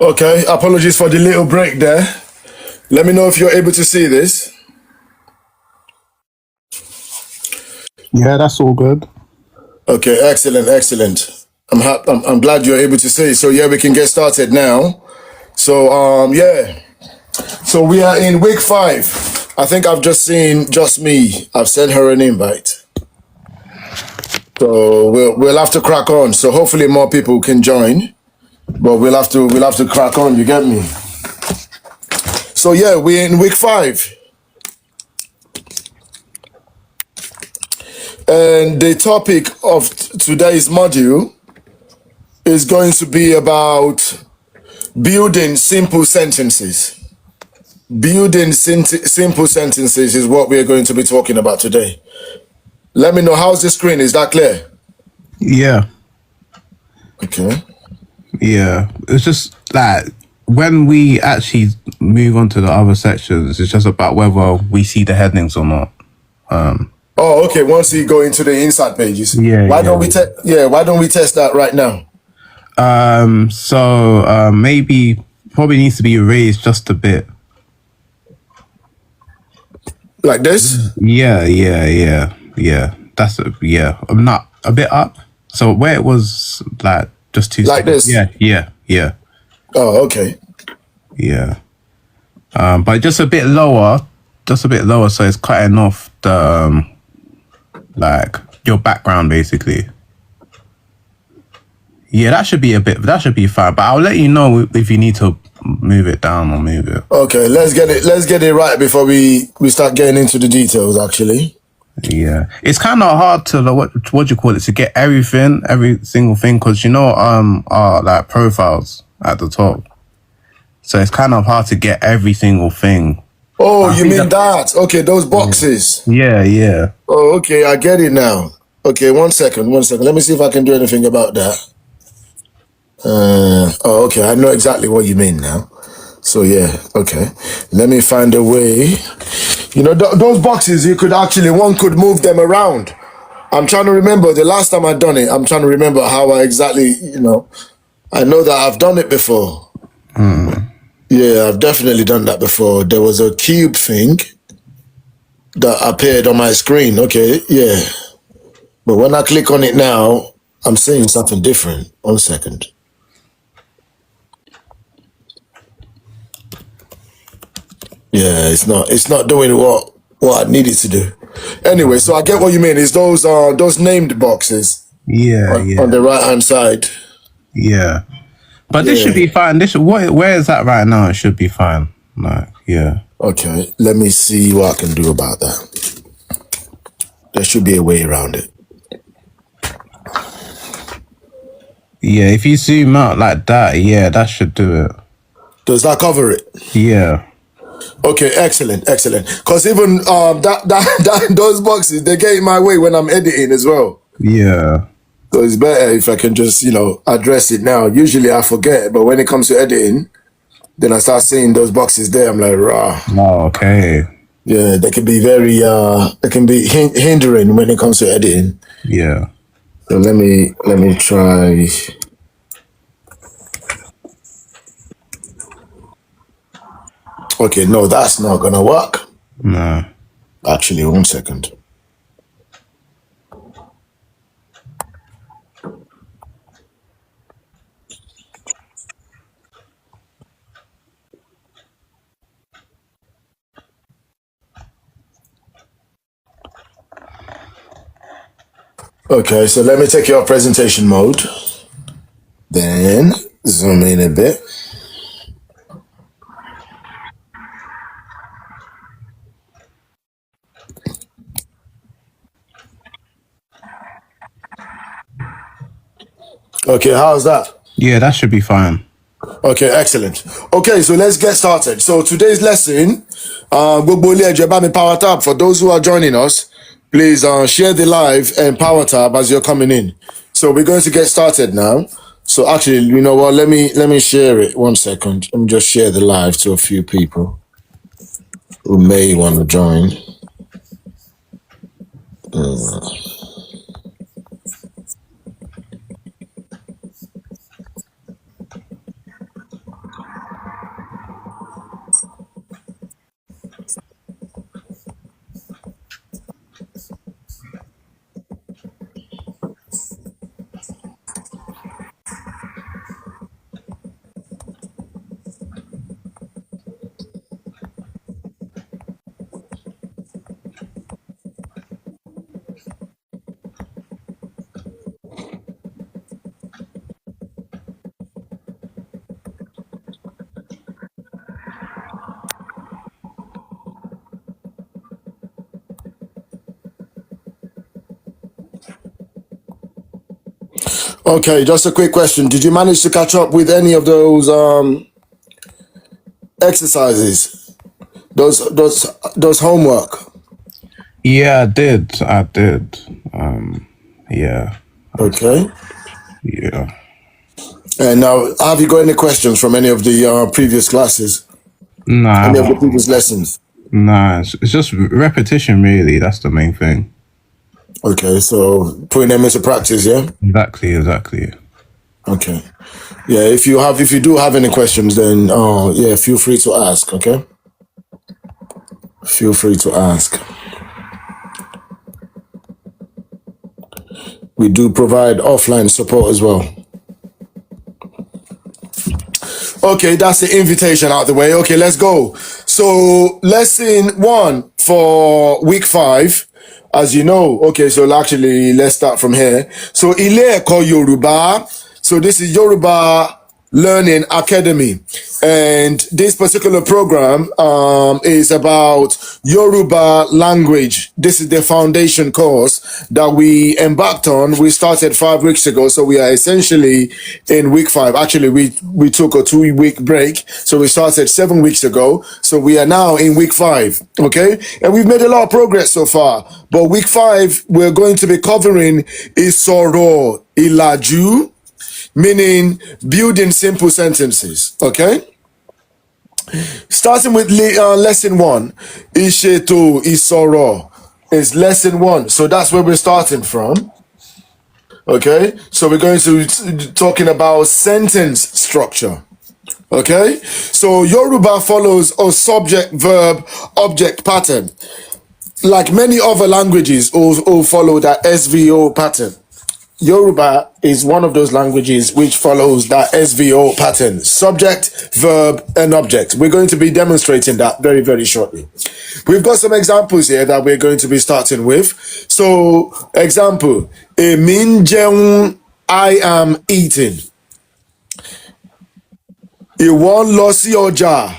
Okay, apologies for the little break there. Let me know if you're able to see this. Yeah, that's all good. Okay, excellent, excellent. I'm glad you're able to see. So yeah, we can get started now. So yeah. So we are in week 5. I think I've just seen just me. I've sent her an invite. So we'll have to crack on. So hopefully more people can join. But we'll have to crack on, you get me? So yeah, we're in week 5. And the topic of today's module is going to be about building simple sentences. Building simple sentences is what we're going to be talking about today. Let me know, how's the screen? Is that clear? Yeah. Okay. Yeah. It's just like when we actually move on to the other sections, it's just about whether we see the headings or not. Oh, okay. Once you go into the inside pages, why don't we test that right now? So maybe probably needs to be raised just a bit. Like this? Yeah. That's I'm not a bit up. So where it was like just 2 Like seconds. this? Yeah. Oh, okay. Yeah. But just a bit lower, so it's cutting off the like your background basically. Yeah, that should be fine. But I'll let you know if you need to move it down or move it. Okay, let's get it right before we start getting into the details actually. Yeah, it's kind of hard to what do you call it, to get every single thing, because our like profiles at the top, so it's kind of hard to get every single thing. Oh, you mean that? Okay, those boxes. Yeah. Oh, okay, I get it now. Okay, one second. Let me see if I can do anything about that. Oh, okay, I know exactly what you mean now. So yeah, okay. Let me find a way. You know, those boxes, one could move them around. I'm trying to remember the last time I done it. I'm trying to remember how I exactly, I know that I've done it before. Yeah, I've definitely done that before. There was a cube thing that appeared on my screen. Okay, yeah. But when I click on it now, I'm seeing something different. 1 second. Yeah, it's not doing what I needed to do. Anyway, so I get what you mean. It's those named boxes. On the right hand side. Yeah. But this should be fine. Where is that right now? It should be fine. Like, yeah. Okay, let me see what I can do about that. There should be a way around it. Yeah, if you zoom out like that, that should do it. Does that cover it? Yeah. Okay, excellent. Because even those boxes, they get in my way when I'm editing as well. Yeah. So it's better if I can just, address it now. Usually I forget, but when it comes to editing, then I start seeing those boxes there. I'm like, rah. Oh, okay. Yeah, they can be very, hindering when it comes to editing. Yeah. So let me try. Okay, no, that's not gonna work. No. Actually, 1 second. Okay, so let me take you off presentation mode. Then zoom in a bit. Okay, how's that? Yeah, that should be fine. Okay, excellent. Okay, so let's get started. So today's lesson, gbogbo ilé ẹjọ́ bá mi power tab. For those who are joining us, please share the live and power tab as you're coming in. So we're going to get started now. So actually, you know what? Let me share it. 1 second. Let me just share the live to a few people who may want to join. Okay, just a quick question. Did you manage to catch up with any of those exercises? Those homework? Yeah, I did. Yeah. Okay. Yeah. And now, have you got any questions from any of the previous classes? Nah, Any of the previous lessons? it's just repetition, really. That's the main thing. Okay, so putting them into practice, yeah? Exactly. Okay. Yeah, if you do have any questions, then yeah, feel free to ask, okay? Feel free to ask. We do provide offline support as well. Okay, that's the invitation out the way. Okay, let's go. So, lesson 1 for week 5. As you know, okay, so actually, let's start from here. So, Ilé Ẹ̀kọ́ Yoruba. So, this is Yoruba Learning Academy. And this particular program is about Yoruba language. This is the foundation course that we embarked on. We started 5 weeks ago, so we are essentially in week 5. Actually, we took a 2-week break, so we started 7 weeks ago. So we are now in week 5, okay? And we've made a lot of progress so far. But week 5, we're going to be covering Ìsọ̀rọ̀ ÌLÀJÚ, meaning building simple sentences, okay? Starting with lesson 1, Ìṣètò ìsọ̀rọ̀ is lesson 1. So that's where we're starting from, okay? So we're going to be talking about sentence structure, okay? So Yoruba follows a subject, verb, object pattern. Like many other languages all follow that SVO pattern. Yoruba is one of those languages which follows that SVO pattern. Subject, verb, and object. We're going to be demonstrating that very, very shortly. We've got some examples here that we're going to be starting with. So, example, Èmi ń jẹun, I am eating. Ìwọ ń lọ sí ọjà,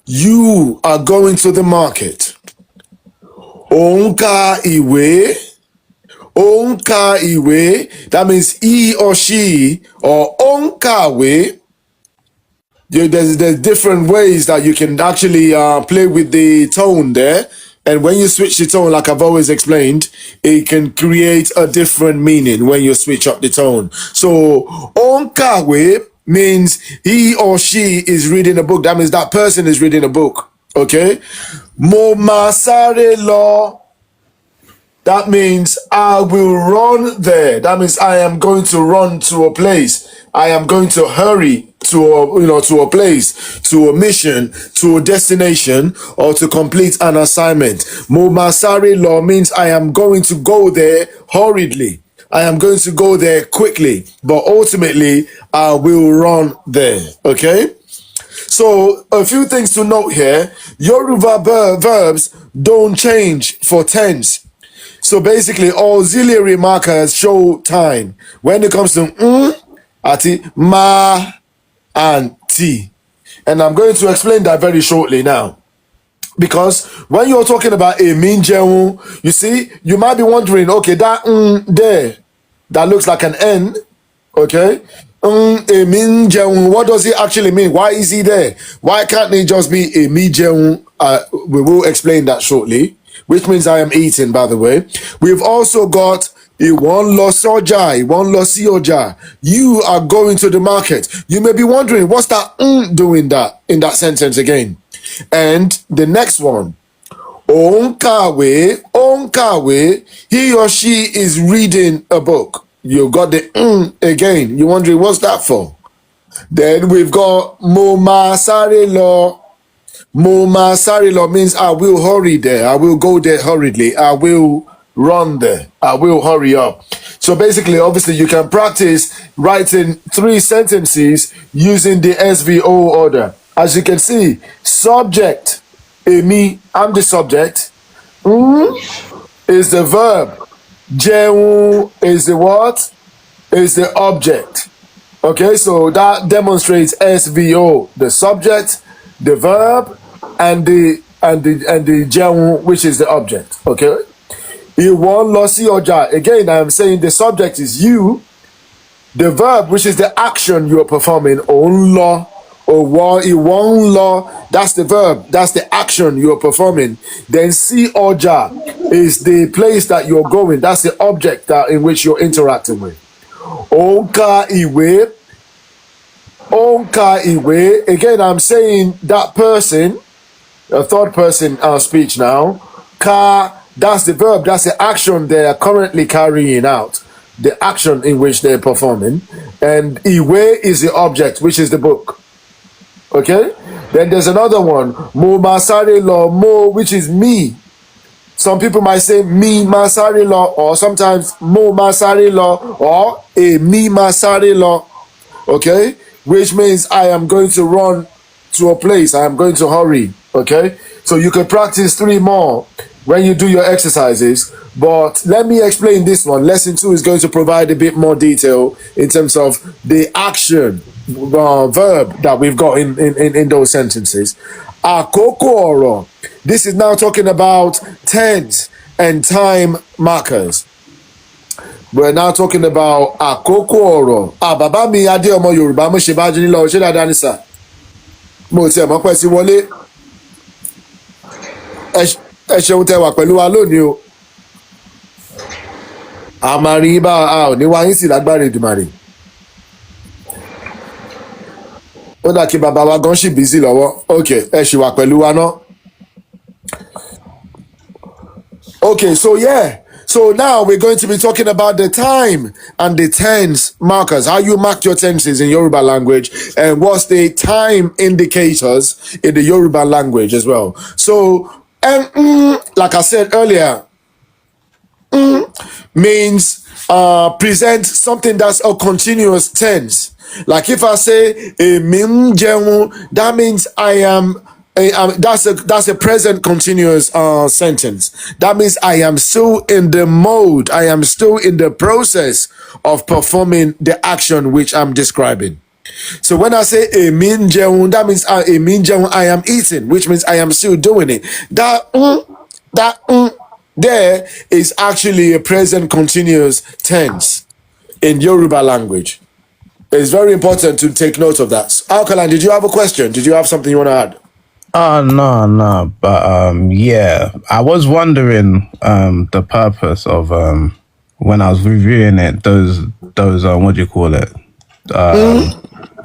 you are going to the market. Ò ń ka ìwé, ó ń ka ìwé, that means he or she, or ó ń kàwé. There's different ways that you can actually play with the tone there. And when you switch the tone, like I've always explained, it can create a different meaning when you switch up the tone. So, ó ń kàwé means he or she is reading a book. That means that person is reading a book. Okay? Mo máa sáré lọ. That means I will run there. That means I am going to run to a place. I am going to hurry to a place, to a mission, to a destination, or to complete an assignment. Mo máa sáré lọ means I am going to go there hurriedly. I am going to go there quickly, but ultimately I will run there. Okay? So, a few things to note here. Yoruba verbs don't change for tense. So basically, auxiliary markers show time. When it comes to ati, ma, and ti. And I'm going to explain that very shortly now. Because when you're talking about èmi ń jẹun, you see, you might be wondering, okay, that there, that looks like an N, okay? Èmi ń jẹun, what does it actually mean? Why is he there? Why can't it just be èmi jẹun? We will explain that shortly, which means I am eating, by the way. We've also got ìwọ ń lọ sọ́jà, ìwọ ń lọ sí ọjà. You are going to the market. You may be wondering, what's that doing that in that sentence again? And the next one, ó ń kàwé, he or she is reading a book. You got the again. You're wondering, what's that for? Then we've got mo máa sáré lọ. Mo máa sáré lọ means I will hurry there. I will go there hurriedly. I will run there. I will hurry up. So basically, obviously, you can practice writing 3 sentences using the SVO order. As you can see, subject, èmi, I'm the subject. Is the verb. Jẹun is the what? Is the object. Okay, so that demonstrates SVO, the subject, the verb, and the jẹun, which is the object. Okay. Ìwọ ń lọ sí ọjà. Again, I'm saying the subject is you. The verb, which is the action you're performing, òun lọ, or ìwọ ń lọ, that's the verb, that's the action you're performing. Then sí ọjà is the place that you're going, that's the object that in which you're interacting with. Ó ń ka ìwé, ó ń ka ìwé. Again, I'm saying that person, a third person speech now. Ka, that's the verb, that's the action they are currently carrying out, the action in which they're performing. And ìwé is the object, which is the book. Okay? Then there's another one. Mo ma sáré lọ, mo, which is me. Some people might say mi ma sáré lọ, or sometimes mo ma sáré lọ, or èmi ma sáré lọ. Okay? Which means I am going to run to a place. I am going to hurry. Okay? So you can practice 3 more when you do your exercises. But let me explain this one. Lesson 2 is going to provide a bit more detail in terms of the action verb that we've got in those sentences. Àkókò ọ̀rọ̀. This is now talking about tense and time markers. We're now talking about àkókò ọ̀rọ̀. Bàbá mi Adé ọmọ Yorùbá mo ṣe bá jí nílọ ṣé dáadáa ní sà. Mo tiẹ̀ mọ́ pẹ́ sí wọlé. Ẹ ṣeun tẹ́ wà pẹ̀lú wa lónìí o. A máa rí bá a ò ní wá yín sí lágbára Èdùmàrè. Ó dà kí bàbá wa gan ṣì bísí lọ́wọ́. Okay, ẹ ṣì wà pẹ̀lú wa náà. Okay, so yeah. So now we're going to be talking about the time and the tense markers, how you mark your tenses in Yoruba language, and what's the time indicators in the Yoruba language as well. So, like I said earlier, means present something that's a continuous tense. Like if I say èmi ń jẹun, that means I am. That's a present continuous sentence. That means I am still in the mode. I am still in the process of performing the action which I'm describing. So when I say èmi ń jẹun, that means èmi ń jẹun, I am eating, which means I am still doing it. That there is actually a present continuous tense in Yoruba language. It's very important to take note of that. Alkaline, did you have a question? Did you have something you want to add? No, but yeah, I was wondering the purpose of when I was reviewing it, those what do you call it?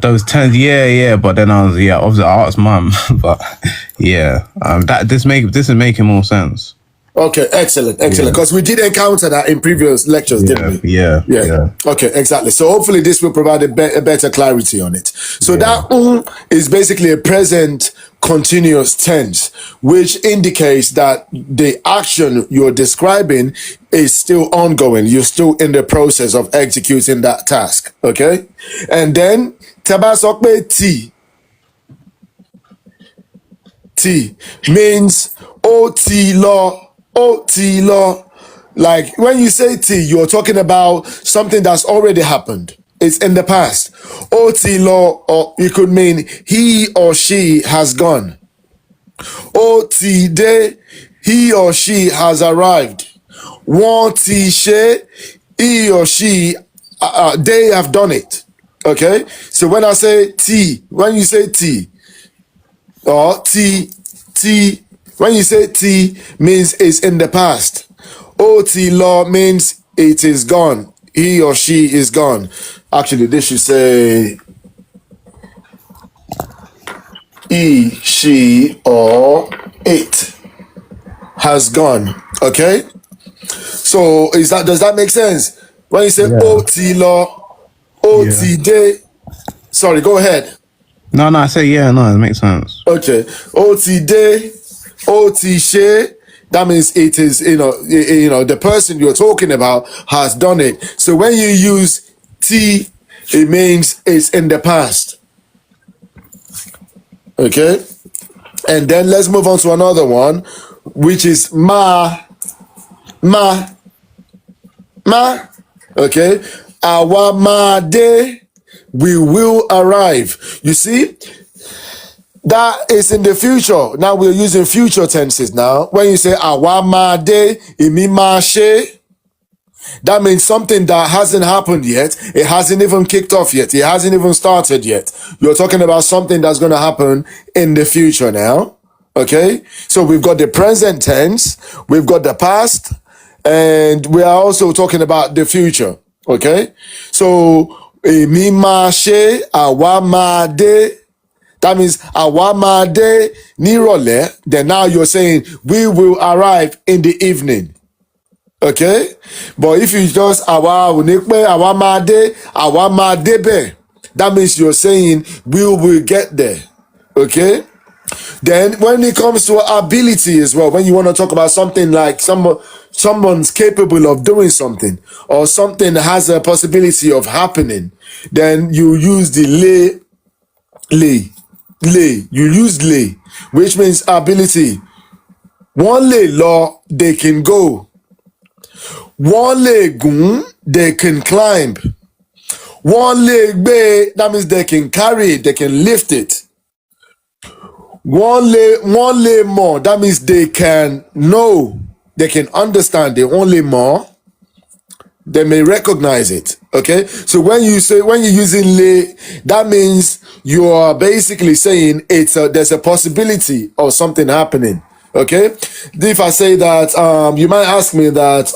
Those 10, yeah, but then obviously I asked mum, but yeah, this is making more sense. Okay, excellent. Because we did encounter that in previous lectures, didn't we? Yeah. Okay, exactly. So hopefully this will provide a better clarity on it. So that is basically a present continuous tense, which indicates that the action you're describing is still ongoing. You're still in the process of executing that task. Okay? And then, tabasokpe T means oti law. Like when you say T, you're talking about something that's already happened. It's in the past. Oti law, or it could mean he or she has gone. Oti de, he or she has arrived. Wọ́n ti ṣe, he or she, they have done it. Okay? So when I say T, when you say T, or T, when you say T, means it's in the past. Oti law means it is gone. He or she is gone. Actually, this should say he, she, or it has gone. Okay? So does that make sense? When you say Oti law, Oti day. Sorry, go ahead. No, I say it makes sense. Okay. Oti day, Oti she. That means it is, the person you're talking about has done it. So when you use T, it means it's in the past. Okay? And then let's move on to another one, which is ma. Okay? Àwa máa dé, we will arrive. You see? That is in the future. Now we're using future tenses now. When you say àwa máa dé, èmi máa ṣe. That means something that hasn't happened yet. It hasn't even kicked off yet. It hasn't even started yet. You're talking about something that's going to happen in the future now. Okay? So we've got the present tense, we've got the past, and we are also talking about the future. Okay? So, èmi máa ṣe, àwa máa dé. That means àwa máa dé nírọ̀lẹ́. Then now you're saying we will arrive in the evening. Okay? But if you just àwa ò ní pẹ́, àwa máa dé, àwa máa débẹ̀, that means you're saying we will get there. Okay? Then when it comes to ability as well, when you want to talk about something like someone's capable of doing something or something has a possibility of happening, then you use the lay. You use lay, which means ability. Wọ́n lè lọ, they can go. Wọ́n lè gùn, they can climb. Wọ́n lè gbé, that means they can carry it, they can lift it. Wọ́n lè mọ̀, that means they can know, they can understand it. Wọ́n lè mọ̀, they may recognize it. Okay, so when you're using lay, that means you are basically saying there's a possibility of something happening. Okay, if I say that, you might ask me that,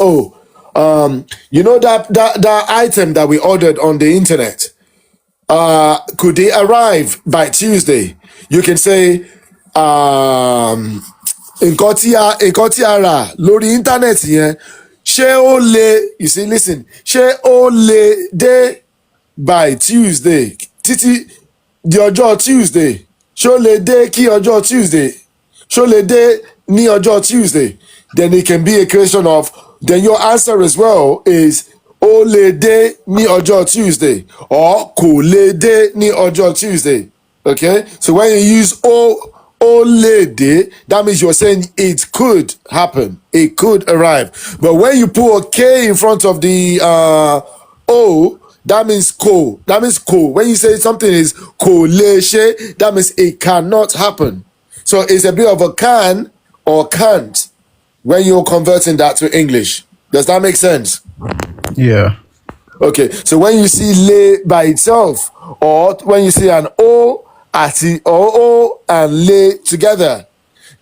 you know that item that we ordered on the internet, could they arrive by Tuesday? You can say, nǹkan tí a rà lórí internet yẹn, ṣé ó lè, you see, listen, ṣé ó lè dé by Tuesday, títí di ọjọ́ Tuesday, ṣé ó lè dé kí ọjọ́ Tuesday, ṣé ó lè dé ní ọjọ́ Tuesday? Then it can be a question of, then your answer as well is ó lè dé ní ọjọ́ Tuesday or kò lè dé ní ọjọ́ Tuesday. Okay, so when you use ó lè dé, that means you're saying it could happen, it could arrive. But when you put a K in front of the O, that means kò. That means kò. When you say something is kò lè ṣe, that means it cannot happen. So it's a bit of a can or can't when you're converting that to English. Does that make sense? Yeah. Okay, so when you see lè by itself, or when you see an O àti or O and lè together,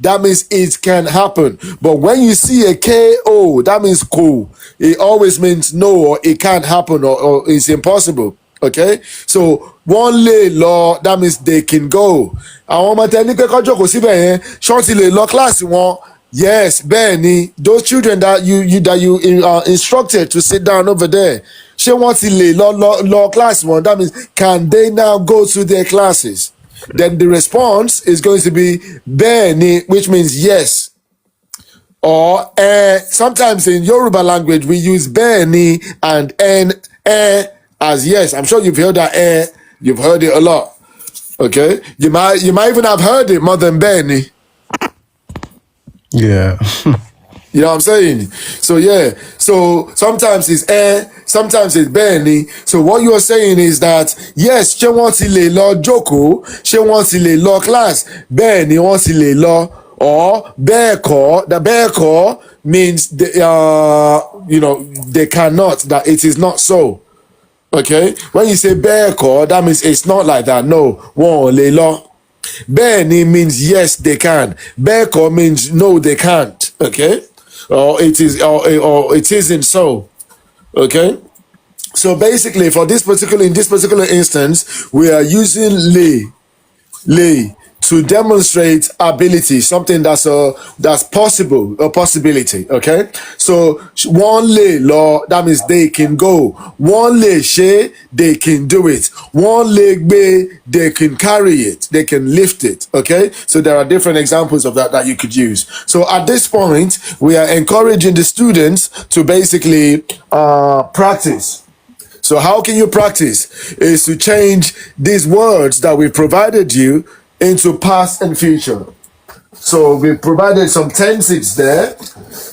that means it can happen. But when you see a KO, that means kò. It always means no, or it can't happen, or it's impossible. Okay, so wọ́n lè lọ, that means they can go. Àwọn ọmọ tẹ ní kẹ́kọ̀ọ́ jókòó síbẹ̀ yẹn, ṣọ́ọ̀tì lè lọ kíláàsì wọn. Yes, bẹ́ẹ̀ ni, those children that you instructed to sit down over there, ṣé wọ́n ti lè lọ class wọn? That means can they now go to their classes? Then the response is going to be bẹ́ẹ̀ ni, which means yes. Or sometimes in Yoruba language we use bẹ́ẹ̀ ni and as yes. I'm sure you've heard that you've heard it a lot. Okay, you might even have heard it more than bẹ́ẹ̀ ni. Yeah. You know what I'm saying? So yeah, so sometimes it's sometimes it's bẹ́ẹ̀ ni. So what you're saying is that yes, ṣé wọ́n ti lè lọ jókòó, ṣé wọ́n ti lè lọ class, bẹ́ẹ̀ ni wọ́n ti lè lọ, or bẹ́ẹ̀ kọ́. The bẹ́ẹ̀ kọ́ means they cannot, that it is not so. Okay, when you say bẹ́ẹ̀ kọ́, that means it's not like that. No, wọn ò lè lọ. Bẹ́ẹ̀ ni means yes, they can. Bẹ́ẹ̀ kọ́ means no, they can't. Okay, or it isn't so. Okay, so basically in this particular instance, we are using lè to demonstrate ability, something that's possible, a possibility. Okay, so wọ́n lè lọ, that means they can go. Wọ́n lè ṣe, they can do it. Wọ́n lè gbé, they can carry it, they can lift it. Okay, so there are different examples of that you could use. So at this point, we are encouraging the students to basically practice. So how can you practice? Is to change these words that we provided you into past and future. So we provided some tenses there,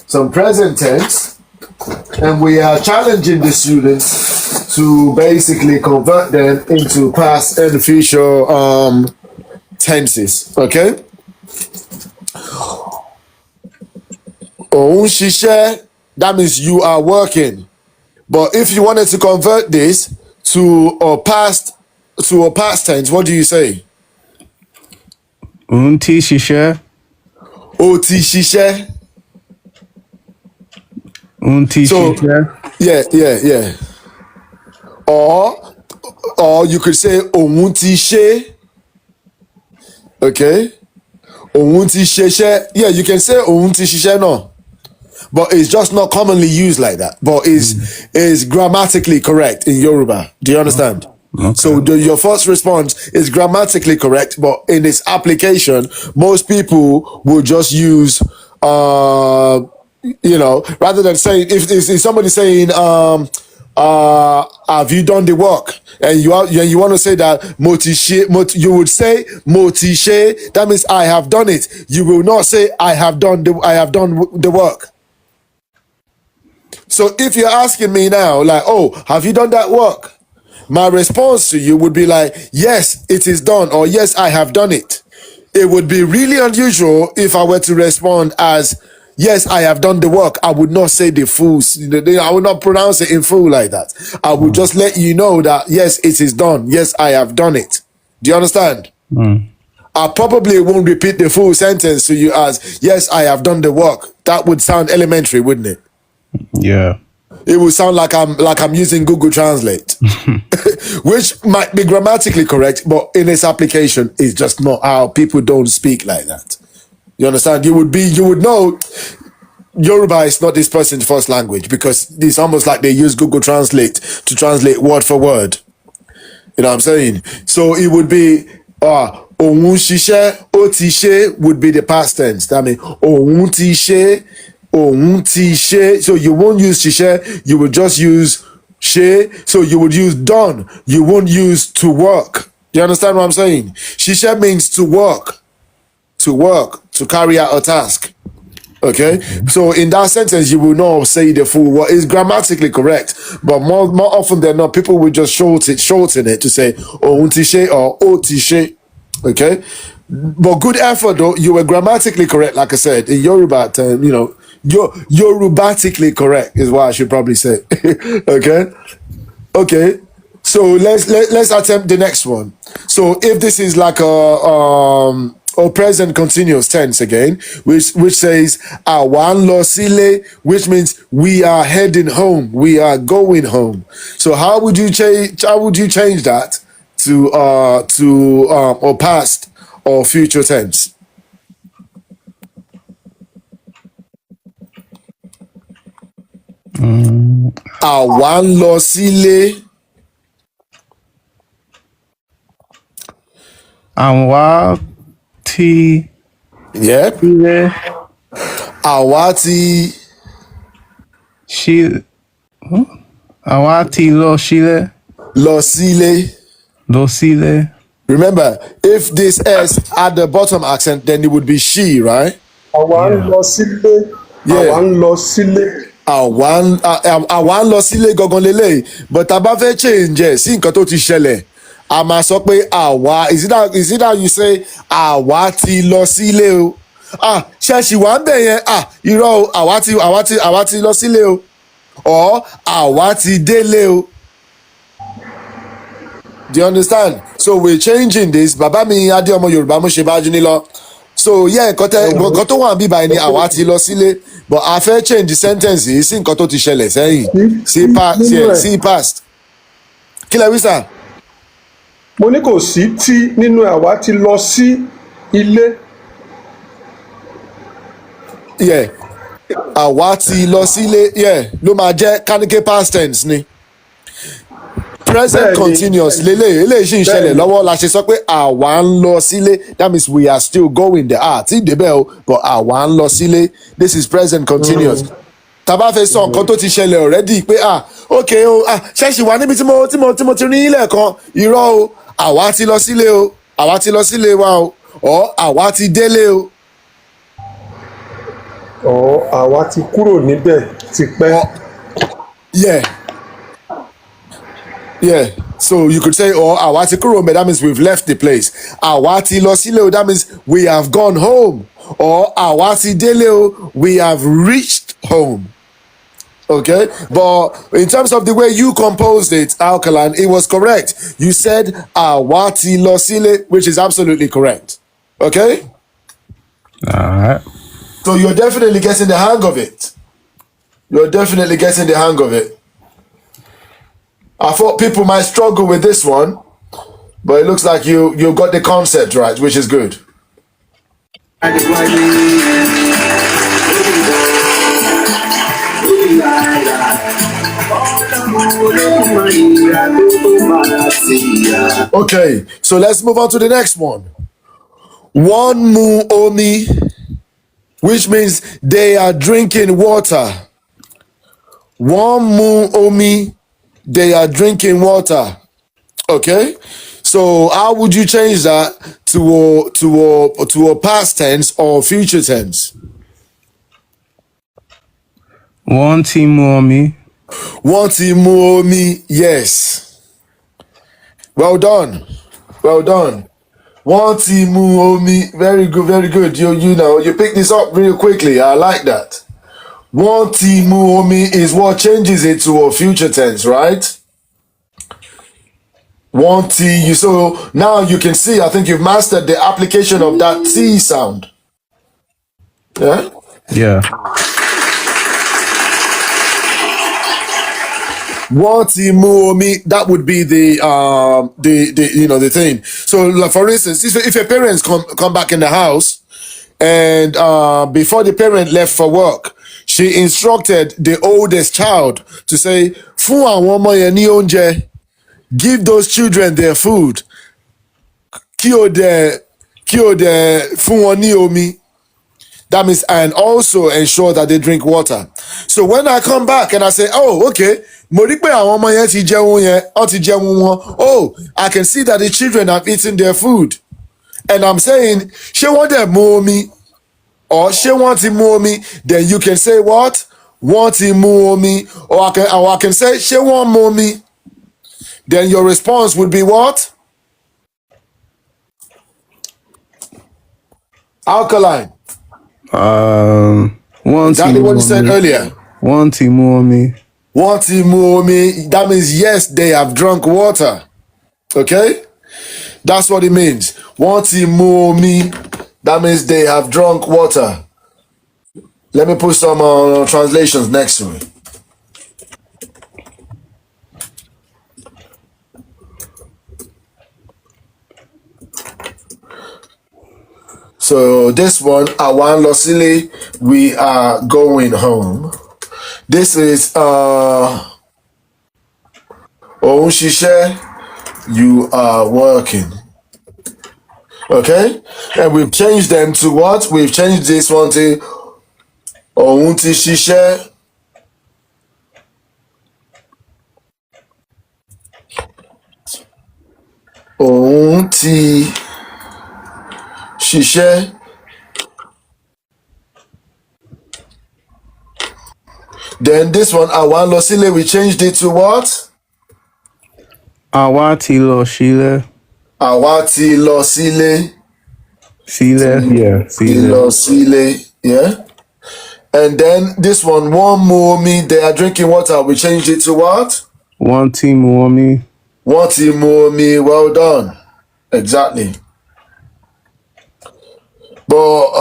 some present tense, and we are challenging the students to basically convert them into past and future tenses. Okay? Òun ṣiṣẹ́, that means you are working. But if you wanted to convert this to a past tense, what do you say? Òun ti ṣiṣẹ́. Ó ti ṣiṣẹ́. Òun ti ṣiṣẹ́. Yeah. Or you could say òun ti ṣe. Okay? Òun ti ṣiṣẹ́. Yeah, you can say òun ti ṣiṣẹ́ náà. But it's just not commonly used like that. But is grammatically correct in Yoruba. Do you understand? Okay. So your first response is grammatically correct, but in its application, most people will just use, rather than saying, if somebody saying, have you done the work? And you want to say that you would say motishe. That means I have done it. You will not say I have done the work. So if you're asking me now, like, oh, have you done that work? My response to you would be like, yes, it is done, or yes, I have done it. It would be really unusual if I were to respond as, yes, I have done the work. I would not say the full, I would not pronounce it in full like that. I would just let you know that, yes, it is done. Yes, I have done it. Do you understand? I probably won't repeat the full sentence to you as, yes, I have done the work. That would sound elementary, wouldn't it? Yeah. It would sound like I'm using Google Translate, which might be grammatically correct, but in its application, it's just not how people don't speak like that. You understand? You would know Yoruba is not this person's first language because it's almost like they use Google Translate to translate word for word. You know what I'm saying? So it would be òun ṣiṣẹ́, ó ti ṣe would be the past tense. That means òun ti ṣe. Òun ti ṣe. So you won't use ṣiṣẹ́, you would just use ṣe. So you would use done, you won't use to work. Do you understand what I'm saying? Ṣiṣẹ́ means to work, to carry out a task. Okay? So in that sentence, you will not say the full word. It's grammatically correct, but more often than not, people will just shorten it to say òun ti ṣe or ó ti ṣe. Okay? But good effort though, you were grammatically correct, like I said. In Yoruba term, Yorubatically correct is what I should probably say. Okay. So let's attempt the next one. So if this is like a present continuous tense again, which says àwa ń lọ sílé, which means we are heading home, we are going home. So how would you change that to or past or future tense? Àwa ń lọ sílé. Àwa ti Yep. sílé. Àwa ti. Àwa ti lọ sílé. Lọ sílé. Lọ sílé. Remember, if this S at the bottom accent, then it would be she, right? Àwa ń lọ sílé. Àwa ń lọ sílé. Àwa ń lọ sílé gangan lélẹ̀, but tá bá fẹ́ change ẹ̀ sí nǹkan tó ti ṣẹlẹ̀, a máa sọ pé àwa, is it that you say àwa ti lọ sílé o? Ṣẹ̀ṣì wà ń bẹ̀ yẹn, irọ́ o, àwa ti lọ sílé o, or àwa ti délé o. Do you understand? So we're changing this. Bàbá mi Adé ọmọ Yorùbá mo ṣe bájú ní lọ. So yeah, nǹkan tó wà ń bíbá ẹni àwa ti lọ sílé, but a fẹ́ change the sentence yìí sí nǹkan tó ti ṣẹlẹ̀ sẹ́yìn, sí past. Kí lẹ wí sà? Mo ní kò sí tí nínú àwa ti lọ sí ilé. Yeah, àwa ti lọ sílé, yeah, ló máa jẹ́ kánìké past tense ni. Present continuous eléyìí sì ń ṣẹlẹ̀ lọ́wọ́ la ṣe sọ pé àwa ń lọ sílé. That means we are still going there. Tí ìdébẹ̀ o, but àwa ń lọ sílé. This is present continuous. Tá bá fẹ́ sọ nǹkan tó ti ṣẹlẹ̀ already pé okay o, ṣẹ́ṣì wà níbi tí mo ti rí ilẹ̀ kan, irọ́ o, àwa ti lọ sílé o, àwa ti lọ sílé wa o, or àwa ti délé o. Or àwa ti kúrò níbẹ̀ tipẹ́. Yeah, so you could say, or àwa ti kúrò níbẹ̀, that means we've left the place. Àwa ti lọ sílé o, that means we have gone home. Or àwa ti délé o, we have reached home. Okay, but in terms of the way you composed it, Alkaline, it was correct. You said awati losile, which is absolutely correct. Okay, Alright. so you're definitely getting the hang of it. You're definitely getting the hang of it. I thought people might struggle with this one, but it looks like you got the concept right, which is good. Okay, so let's move on to the next one. One mu omi, which means they are drinking water. One mu omi, they are drinking water. Okay, so how would you change that to a past tense or future tense? One team mommy. One mu omi, yes. Well done, well done. One mu omi, very good, very good. You know you picked this up real quickly. I like that. One mu omi is what changes it to a future tense, right? One T, so now you can see, I think you've mastered the application of that T sound. Yeah? Yeah. One T muomi, that would be the thing. So like, for instance, if your parents come back in the house and before the parent left for work, she instructed the oldest child to say, "Fún àwọn ọmọ yẹn ní oúnjẹ." Give those children their food. Kí o dẹ̀ fún wọn ní omi. That means, and also ensure that they drink water. So when I come back and I say, oh, okay, mo rí pé àwọn ọmọ yẹn ti jẹun wọn. Oh, I can see that the children have eaten their food. And I'm saying, ṣé wọ́n dẹ̀ mu omi? Or ṣé wọ́n ti mu omi? Then you can say what? Wọ́n ti mu omi. Or I can say, ṣé wọ́n mu omi? Then your response would be what? Alkaline. Exactly what you said earlier. One team mommy. One muomi. That means yes, they have drunk water. Okay? That's what it means. One muomi. That means they have drunk water. Let me put some translations next to it. So this one, Awan Losile, we are going home. This is Ohun Shishe, you are working. Okay? And we've changed them to what? We've changed this one to Ohun Ti Shishe. Ohun Ti Shishe. Then this one, Awan Losile, we changed it to what? Awati lo shile. Awati Losile. Sile, yeah. Sile. Losile, yeah. And then this one muomi, they are drinking water. We changed it to what? One team mommy. One muomi, well done. Exactly. But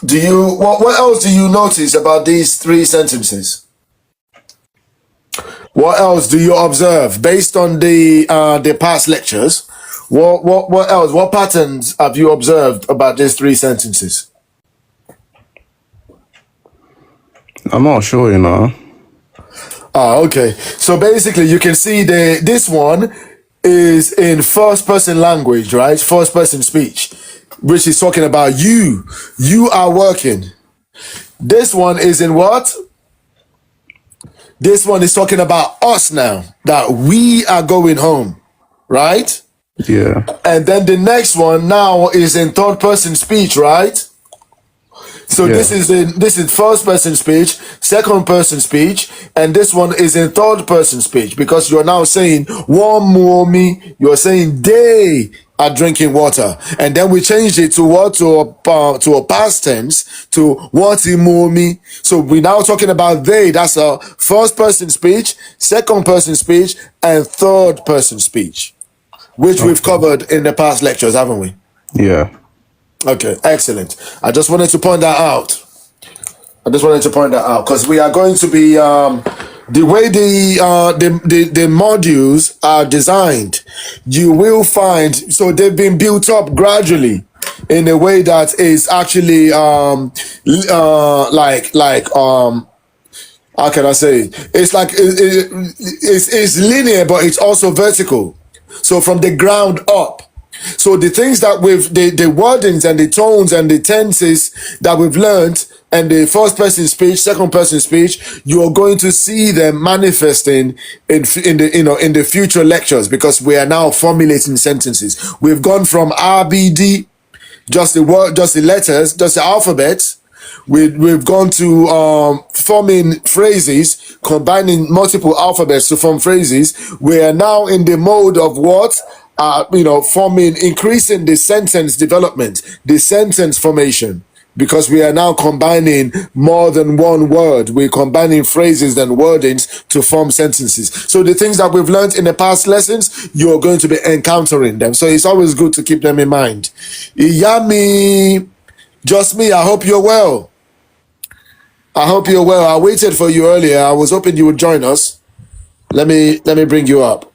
what else do you notice about these three sentences? What else do you observe based on the past lectures? What else? What patterns have you observed about these three sentences? I'm not sure, you know. Okay. So basically, you can see this one is in first person language, right? First person speech, which is talking about you. You are working. This one is in what? This one is talking about us now, that we are going home, right? Yeah. And then the next one now is in third person speech, right? So Yeah. this is first person speech, second person speech, and this one is in third person speech because you're now saying one more me, you're saying they are drinking water. And then we changed it to what? To a past tense, to what imomi. So we're now talking about they. That's a first person speech, second person speech, and third person speech, which we've covered in the past lectures, haven't we? Yeah. Okay, excellent. I just wanted to point that out. Because we are going to be the way the modules are designed. You will find, so they've been built up gradually in a way that is actually how can I say? It's like it's linear, but it's also vertical. So from the ground up. So the things that the wordings and the tones and the tenses that we've learned, and the first person speech, second person speech, you are going to see them manifesting in the future lectures, because we are now formulating sentences. We've gone from RBD, just the word, just the letters, just the alphabet. We've gone to forming phrases, combining multiple alphabets to form phrases. We are now in the mode of what? Forming, increasing the sentence development, the sentence formation, because we are now combining more than one word. We're combining phrases and wordings to form sentences. So the things that we've learned in the past lessons, you're going to be encountering them. So it's always good to keep them in mind. Yami, just me, I hope you're well. I waited for you earlier. I was hoping you would join us. Let me bring you up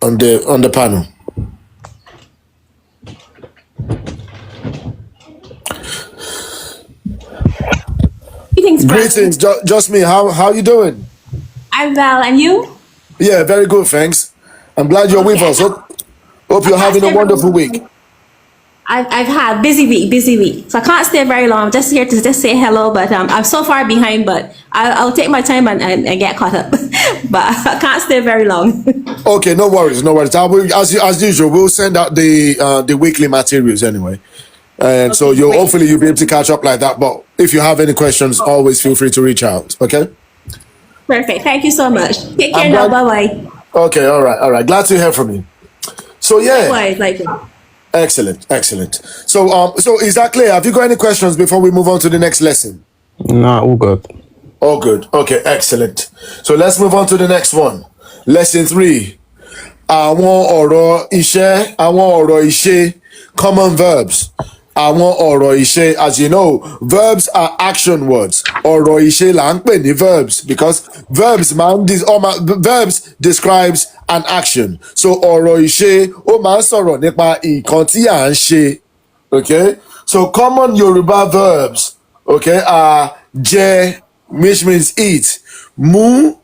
on the panel. Greetings, just me. How you doing? I'm well, and you? Yeah, very good, thanks. I'm glad you're with us. Hope you're having a wonderful week. I've had busy week, so I can't stay very long. I'm just here to just say hello, but I'm so far behind, but I'll take my time and get caught up. But I can't stay very long. Okay, no worries. As usual, we'll send out the weekly materials anyway. And so hopefully you'll be able to catch up like that. But if you have any questions, always feel free to reach out. Okay? Perfect. Thank you so much. Take care now. Bye-bye. Okay, all right. Glad to hear from you. So yeah. Likewise. Excellent. So is that clear? Have you got any questions before we move on to the next lesson? Nah, all good. All good. Okay, excellent. So let's move on to the next one. Lesson 3. Àwọn ọ̀rọ̀ iṣẹ́, àwọn ọ̀rọ̀ ìṣe, common verbs. Àwọn ọ̀rọ̀ ìṣe, as you know, verbs are action words. Ọ̀rọ̀ ìṣe là ń pè ní verbs, because verbs describes an action. So ọ̀rọ̀ ìṣe ó máa ń sọ̀rọ̀ nípa nǹkan tí à ń ṣe. Okay? So common Yoruba verbs, okay, are jẹ, which means eat, mu,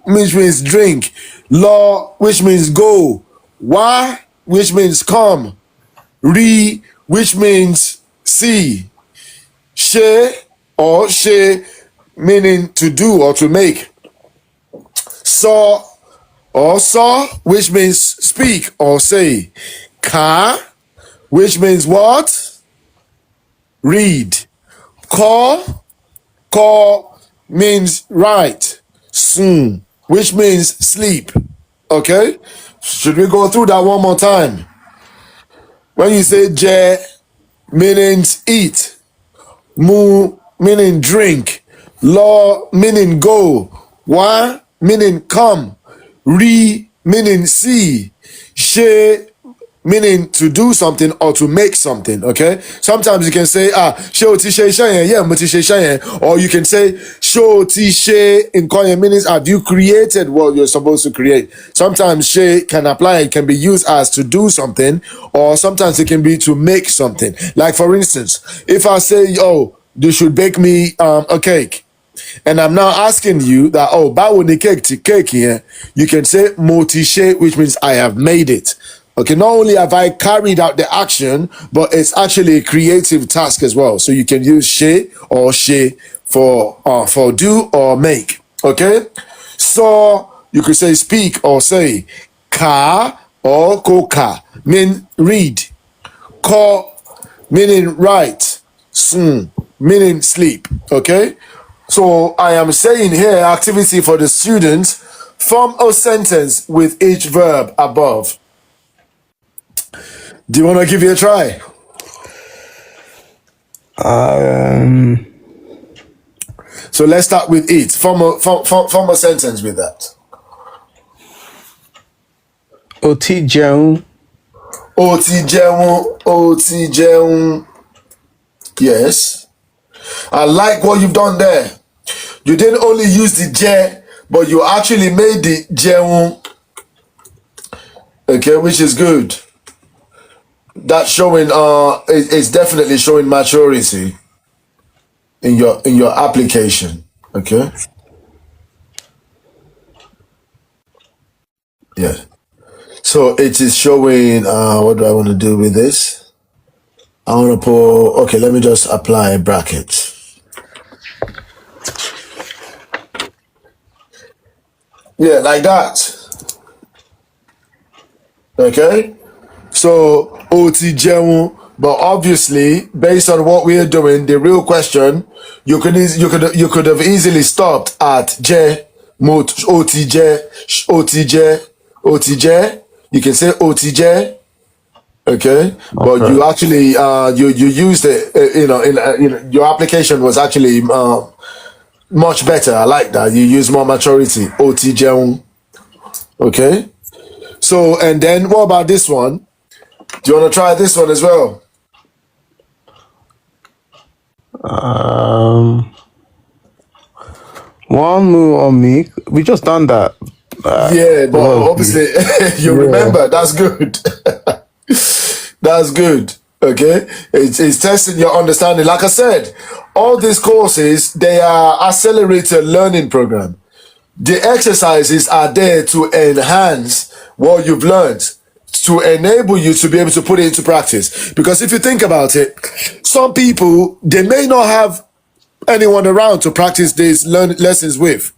which means drink, lọ, which means go, wá, which means come, rí, which means see, ṣe or ṣe, meaning to do or to make, sọ or sọ, which means speak or say, kà, which means what? Read. Kọ means write. Sùn, which means sleep. Okay? Should we go through that one more time? When you say jẹ, meaning eat. Mu, meaning drink. Lọ, meaning go. Wá, meaning come. Rí, meaning see. Ṣe, meaning to do something or to make something. Okay? Sometimes you can say, ṣé o ti ṣe iṣẹ́ yẹn? Yeah, mo ti ṣe iṣẹ́ yẹn. Or you can say, ṣé o ti ṣe nǹkan yẹn, means have you created what you're supposed to create? Sometimes ṣe can apply, it can be used as to do something, or sometimes it can be to make something. Like for instance, if I say, you should bake me a cake, and I'm now asking you that, báwo ni cake here? You can say mo ti ṣe, which means I have made it. Okay, not only have I carried out the action, but it's actually a creative task as well. So you can use ṣe or ṣe for do or make. Okay, so you could say speak or say. Kà or kó kà, mean read. Kọ, meaning write. Sùn, meaning sleep. Okay, so I am saying here, activity for the students, form a sentence with each verb above. Do you want to give it a try? So let's start with it. Form a sentence with that. Ó ti jẹun. Ó ti jẹun. Ó ti jẹun. Yes. I like what you've done there. You didn't only use the je, but you actually made the jẹun. Okay, which is good. That's showing it's definitely showing maturity in your application. Okay. Yeah. So it is showing what do I want to do with this? I want to put, okay, let me just apply a bracket. Yeah, like that. Okay. So ó ti jẹun, but obviously, based on what we are doing, the real question, you could have easily stopped at je, mot, ó ti jẹ, ó ti jẹ, ó ti jẹ. You can say ó ti jẹ, okay, but you actually you used it, your application was actually much better. I like that. You use more maturity. Ó ti jẹun, okay. So, and then what about this one? Do you want to try this one as well? One move on me. We just done that. Yeah, but obviously you remember. That's good. That's good. Okay, it's testing your understanding. Like I said, all these courses, they are accelerated learning program. The exercises are there to enhance what you've learned, to enable you to be able to put it into practice. Because if you think about it, some people, they may not have anyone around to practice these lessons with,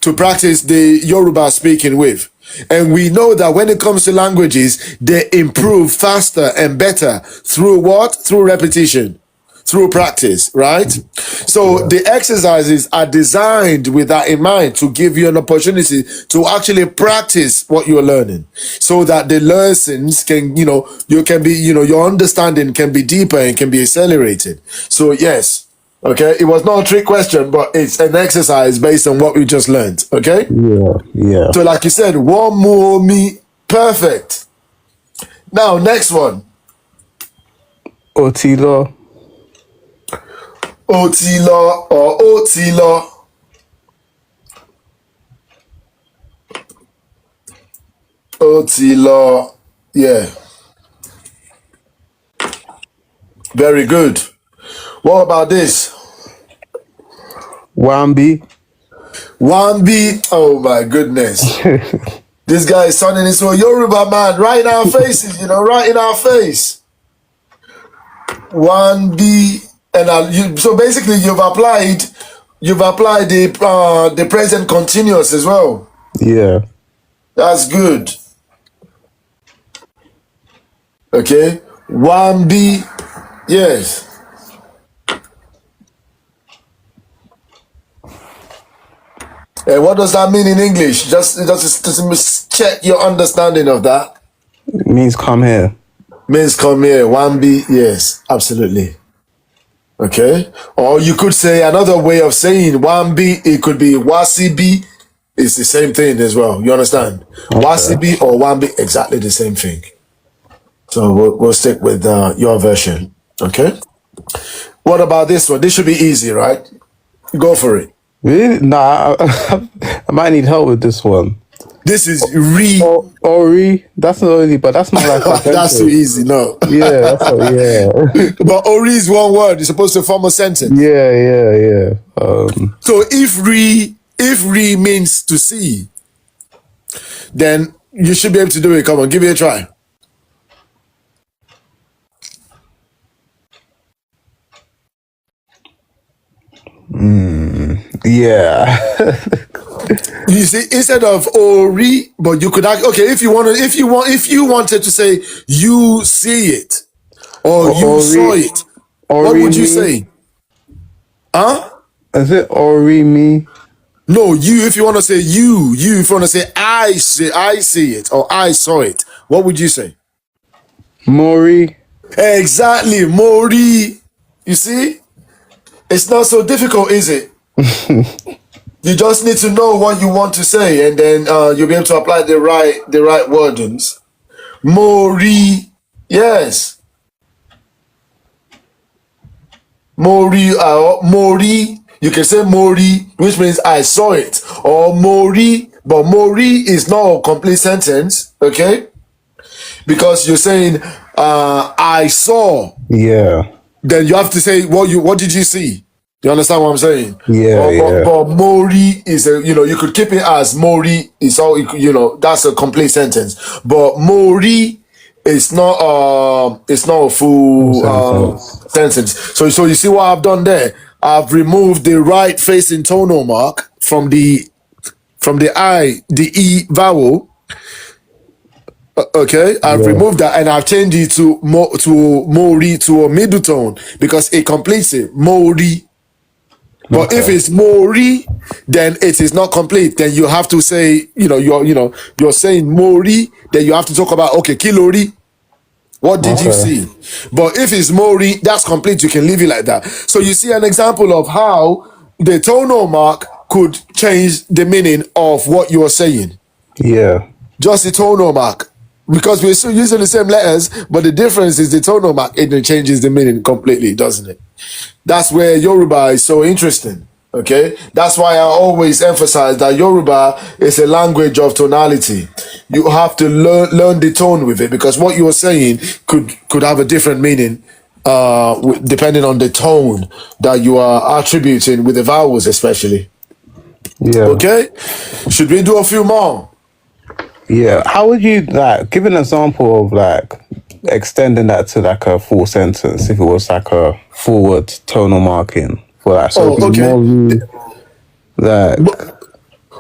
to practice the Yoruba speaking with. And we know that when it comes to languages, they improve faster and better through what? Through repetition, through practice, right? So the exercises are designed with that in mind, to give you an opportunity to actually practice what you're learning, so that the lessons can, you can be, your understanding can be deeper and can be accelerated. So yes, okay, it was not a trick question, but it's an exercise based on what we just learned. Okay. Yeah. So like you said, one more me, perfect. Now next one. Ó ti lọ. Ó ti lọ or ó ti lọ. Ó ti lọ. Yeah. Very good. What about this? Wambi. Wambi. Oh my goodness. This guy is turning into a Yoruba man right in our faces, right in our face. Wambi. And so basically you've applied the present continuous as well. Yeah. That's good. Okay. Wambi. Yes. And what does that mean in English? Just check your understanding of that. It means come here. Means come here. Wambi. Yes, absolutely. Okay. Or you could say another way of saying Wambi, it could be Wasibi. It's the same thing as well. You understand? Okay. Wasibi or Wambi, exactly the same thing. So we'll stick with your version. Okay. What about this one? This should be easy, right? Go for it. Really? Nah, I might need help with this one. This is re. Ori. That's not only, but that's not like that's too easy. No. Yeah. But Ori is one word. It's supposed to form a sentence. Yeah. So if re means to see, then you should be able to do it. Come on, give it a try. Yeah. You see, instead of Ori, but you could okay, if you wanted to say you see it or you Ori, saw it, what would you say? Huh? Is it Ori me? No, you. If you want to say you. If you want to say I see it or I saw it, what would you say? Mori. Exactly, Mori. You see? It's not so difficult, is it? You just need to know what you want to say, and then you'll be able to apply the right wordings. Mori, yes. Mori, Mori. You can say Mori, which means I saw it, or Mori, but Mori is not a complete sentence, okay? Because you're saying I saw. Yeah. Then you have to say what did you see? You understand what I'm saying? Yeah, but Mori is you could keep it as Mori is all that's a complete sentence. But Mori is not a full sentence. So you see what I've done there? I've removed the right facing tonal mark from the E vowel. Okay, I've removed that and I've changed it to Mori, to a middle tone, because it completes it. Mori. But if it's Mori, then it is not complete. Then you have to say, you're saying Mori, then you have to talk about, okay, Kilori, what did you see? But if it's Mori, that's complete. You can leave it like that. So you see an example of how the tonal mark could change the meaning of what you're saying. Yeah. Just the tonal mark. Because we're still using the same letters, but the difference is the tonal mark. It changes the meaning completely, doesn't it? That's where Yoruba is so interesting. Okay, that's why I always emphasize that Yoruba is a language of tonality. You have to learn the tone with it, because what you're saying could have a different meaning depending on the tone that you are attributing with the vowels, especially. Yeah. Okay, should we do a few more? Yeah. How would you give an example of extending that to a full sentence if it was a forward tonal marking for that? So okay.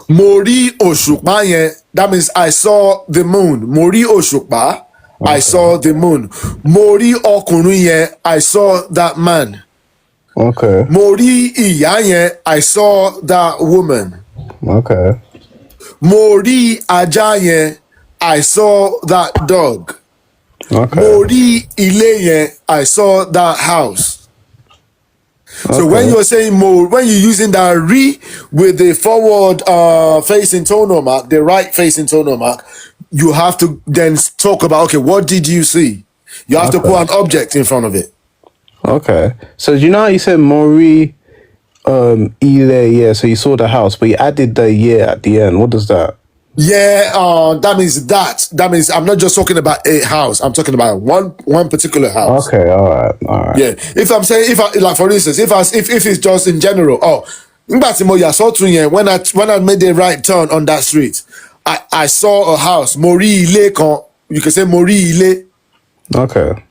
Mori Òṣùpá yẹn, that means I saw the moon. Mori Òṣùpá, I saw the moon. Mori ọkùnrin yẹn, I saw that man. Okay. Mori ìyá yẹn, I saw that woman. Okay. Mori ajá yẹn, I saw that dog. Okay. Mori ilé yẹn, I saw that house. So when you're saying when you're using that re with the forward facing tonal mark, the right facing tonal mark, you have to then talk about, okay, what did you see? You have to put an object in front of it. Okay. So do you know how you said Mori ile, yeah, so you saw the house, but you added the yeah at the end. What does that? Yeah, that means that means I'm not just talking about a house. I'm talking about one particular house. Okay, all right. Yeah, if I'm saying like for instance, if it's just in general, when I made the right turn on that street, I saw a house. Mori ile kan. You can say Mori ile. Okay.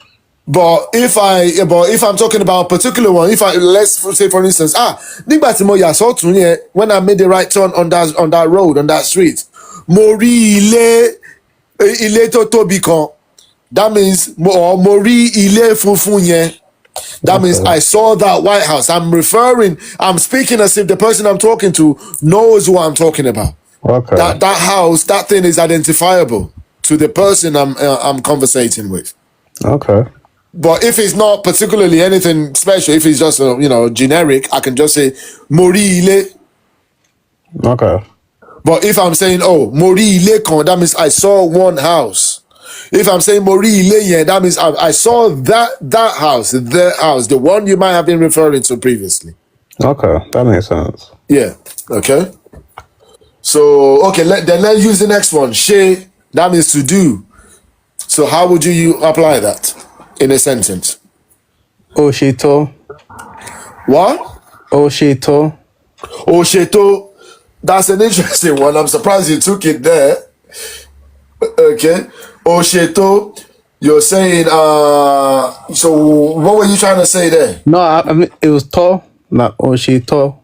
But if I'm talking about a particular one, let's say for instance, when I made the right turn on that road, on that street, Mori ile tó tóbi kan. That means Mori ile funfun yẹn. That means I saw that White House. I'm speaking as if the person I'm talking to knows who I'm talking about. Okay. That house, that thing is identifiable to the person I'm conversating with. Okay. But if it's not particularly anything special, if it's just generic, I can just say Mori ile. Okay. But if I'm saying Mori ile kan, that means I saw one house. If I'm saying Mori ile yen, that means I saw that house, the one you might have been referring to previously. Okay, that makes sense. Yeah. Okay. So let's use the next one. She, that means to do. So how would you apply that in a sentence? Oshito. What? Oshito. Osheto. That's an interesting one. I'm surprised you took it there. Okay. Osheto. You're saying, so what were you trying to say there? No, I mean, it was to, not Oshito.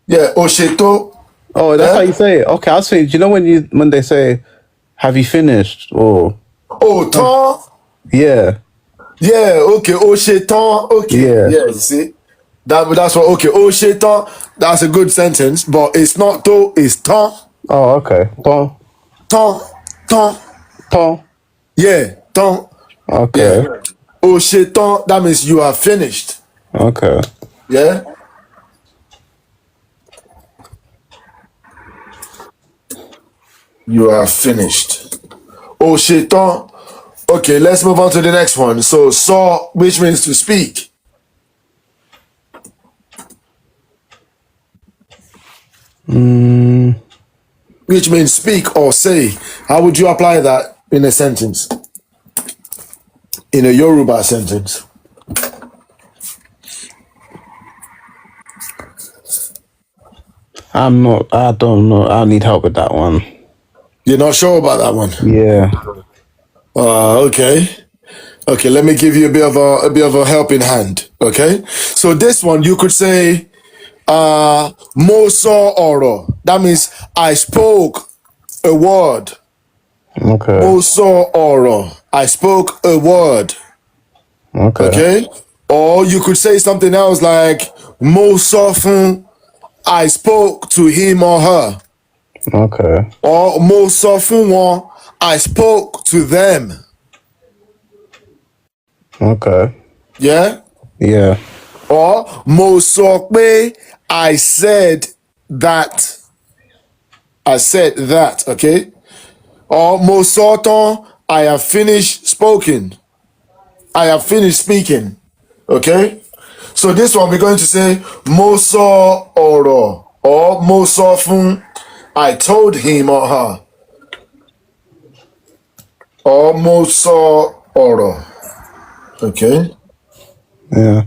Yeah, Osheto. Oh, that's how you say it. Okay, I was saying, do you know when they say, have you finished? Or ton. Yeah. Yeah, okay. Osheton. Okay. Yeah, you see? That's what, okay. Osheton. That's a good sentence, but it's not to, it's ton. Oh, okay. Ton. Ton. Ton. Yeah, ton. Okay. Yeah. O ṣetán, that means you are finished. Okay. Yeah. You are finished. O ṣetán. Okay, let's move on to the next one. So, sọ, which means to speak. Which means speak or say. How would you apply that in a sentence? In a Yoruba sentence. I don't know. I need help with that one. You're not sure about that one? Yeah. Okay. Okay, let me give you a bit of a helping hand. Okay? So this one you could say mo sọ ọ̀rọ̀. That means I spoke a word. Okay. Mo sọ ọ̀rọ̀. I spoke a word. Okay. Okay? Or you could say something else like mo sọ fún. I spoke to him or her. Okay. Or mo sọ fún wọn. I spoke to them. Okay. Yeah? Yeah. Or mo sọ pé I said that. I said that, okay? Or mo sọ tán, I have finished spoken. I have finished speaking. Okay? So this one we're going to say mo sọ ọ̀rọ̀ or mo sọ fún. I told him or her. Or mo sọ ọ̀rọ̀. Okay? Yeah.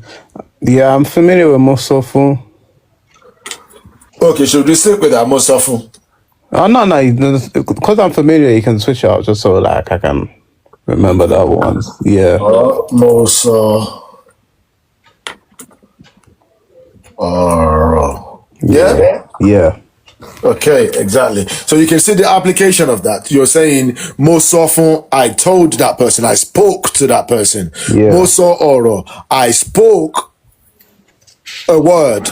Yeah, I'm familiar with Mosofu. Okay, should we stick with that mo sọ fún? Oh, no. Because I'm familiar, you can switch out just so like I can remember the other ones. Yeah. Or mo sọ ọ̀rọ̀. Yeah? Yeah. Okay, exactly. So you can see the application of that. You're saying mo sọ fún, I told that person, I spoke to that person. Yeah. Mo sọ ọ̀rọ̀, I spoke a word.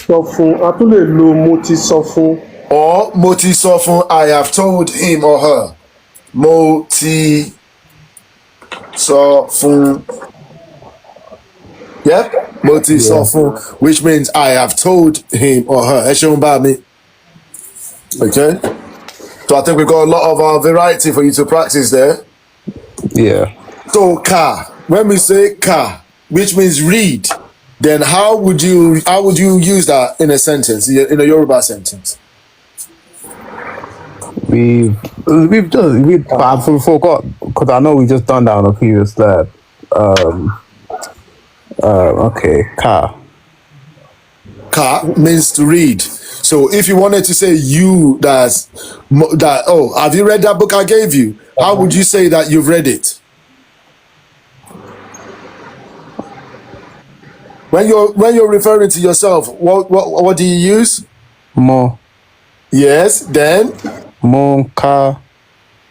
Sọ fún, a tún lè lo mo ti sọ fún. Or mo ti sọ fún, I have told him or her. Mo ti sọ fún. Yep, mo ti sọ fún, which means I have told him or her. Ẹ ṣeun bá mi. Okay? So I think we've got a lot of variety for you to practice there. Yeah. So ka, when we say ka, which means read, then how would you use that in a sentence, in a Yoruba sentence? I forgot because I know we just done that on a previous slide. Okay, car. Ka means to read. So if you wanted to say oh, have you read that book I gave you? How would you say that you've read it? When you're referring to yourself, what do you use? Mo. Yes, then Mo car.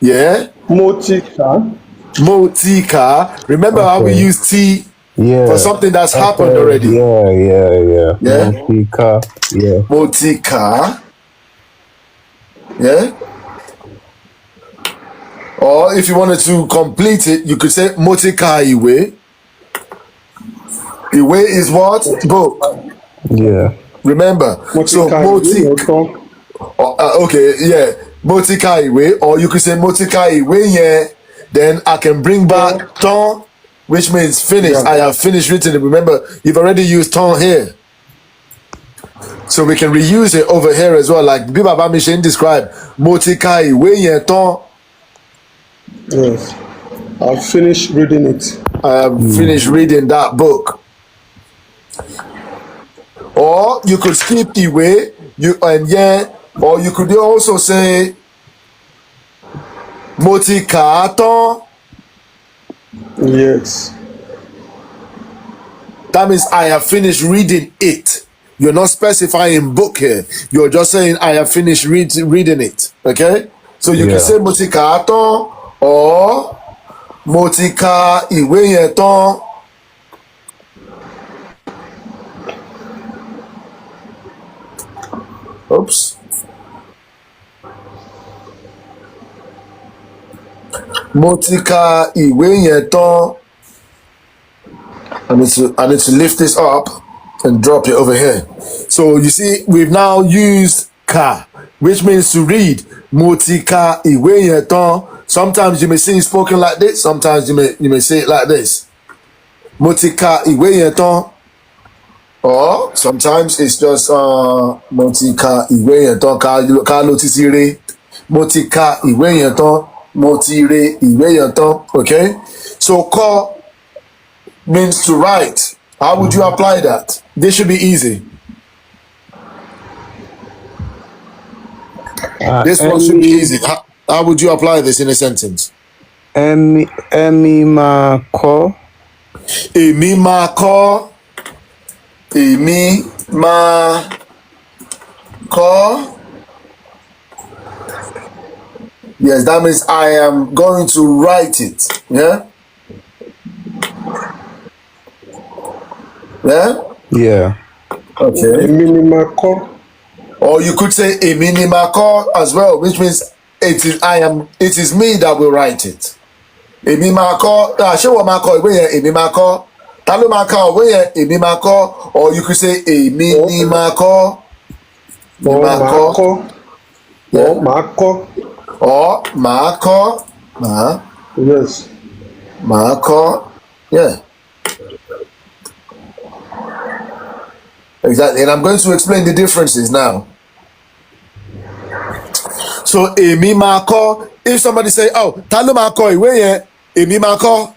yeah. Mo ti kà. Mo ti ka. Remember how we Okay. use T Yeah. for something that's happened already. Yeah. Yeah? Mo car. Yeah. Mo ti ka. Yeah. Or if you wanted to complete it, you could say mo ti ka ìwé. Ìwé is what? Book. Yeah. Remember. Mo ti So ka mo ìwé ti. yẹn tán. Okay, yeah. Mo ti ka ìwé, or you could say mo ti ka ìwé yẹn. Then I can bring back tán, which means finished. Yeah. I have finished written it. Remember, you've already used tán here. So we can reuse it over here as well. Like bí bàbá mi ṣe ń describe, mo ti ka ìwé yẹn tán. Yes. I've finished reading it. I have finished reading that book. Or you could skip ìwé, or you could also say mo ti kà á tán. Yes. That means I have finished reading it. You're not specifying book here. You're just saying I have finished reading it. Okay? So you can say mo ti kà á tán or mo ti ka ìwé yẹn tán. Oops. Mo ti ka ìwé yẹn tán. I need to lift this up and drop it over here. So you see, we've now used ka, which means to read. Mo ti ka ìwé yẹn tán. Sometimes you may see it spoken like this. Sometimes you may say it like this. Mo ti ka ìwé yẹn tán. Or sometimes it's just mo ti ka ìwé yẹn tán. Ká ló ti sí re. Mo ti ka ìwé yẹn tán. Mo ti re ìwé yẹn tán. Okay? So kọ means to write. How would you apply that? This should be easy. This one should be easy. How would you apply this in a sentence? Emi ma ko. Èmi máa kọ́. Èmi máa kọ́. Yes, that means I am going to write it. Yeah? Yeah? Yeah. Okay. Èmi ni màá kọ́. Or you could say èmi ni màá kọ́ as well, which means it is me that will write it. Èmi máa kọ́, ṣé wọ́n máa kọ ìwé yẹn? Èmi máa kọ́. Ta ló máa ka ìwé yẹn? Èmi máa kọ́. Or you could say èmi ni máa kọ́. Or màá kọ́. Or màá kọ́. Or màá kọ́. Yes. Màá kọ́. Yeah. Exactly. And I'm going to explain the differences now. So èmi máa kọ́. If somebody say, oh, ta ló máa kọ ìwé yẹn? Èmi máa kọ́.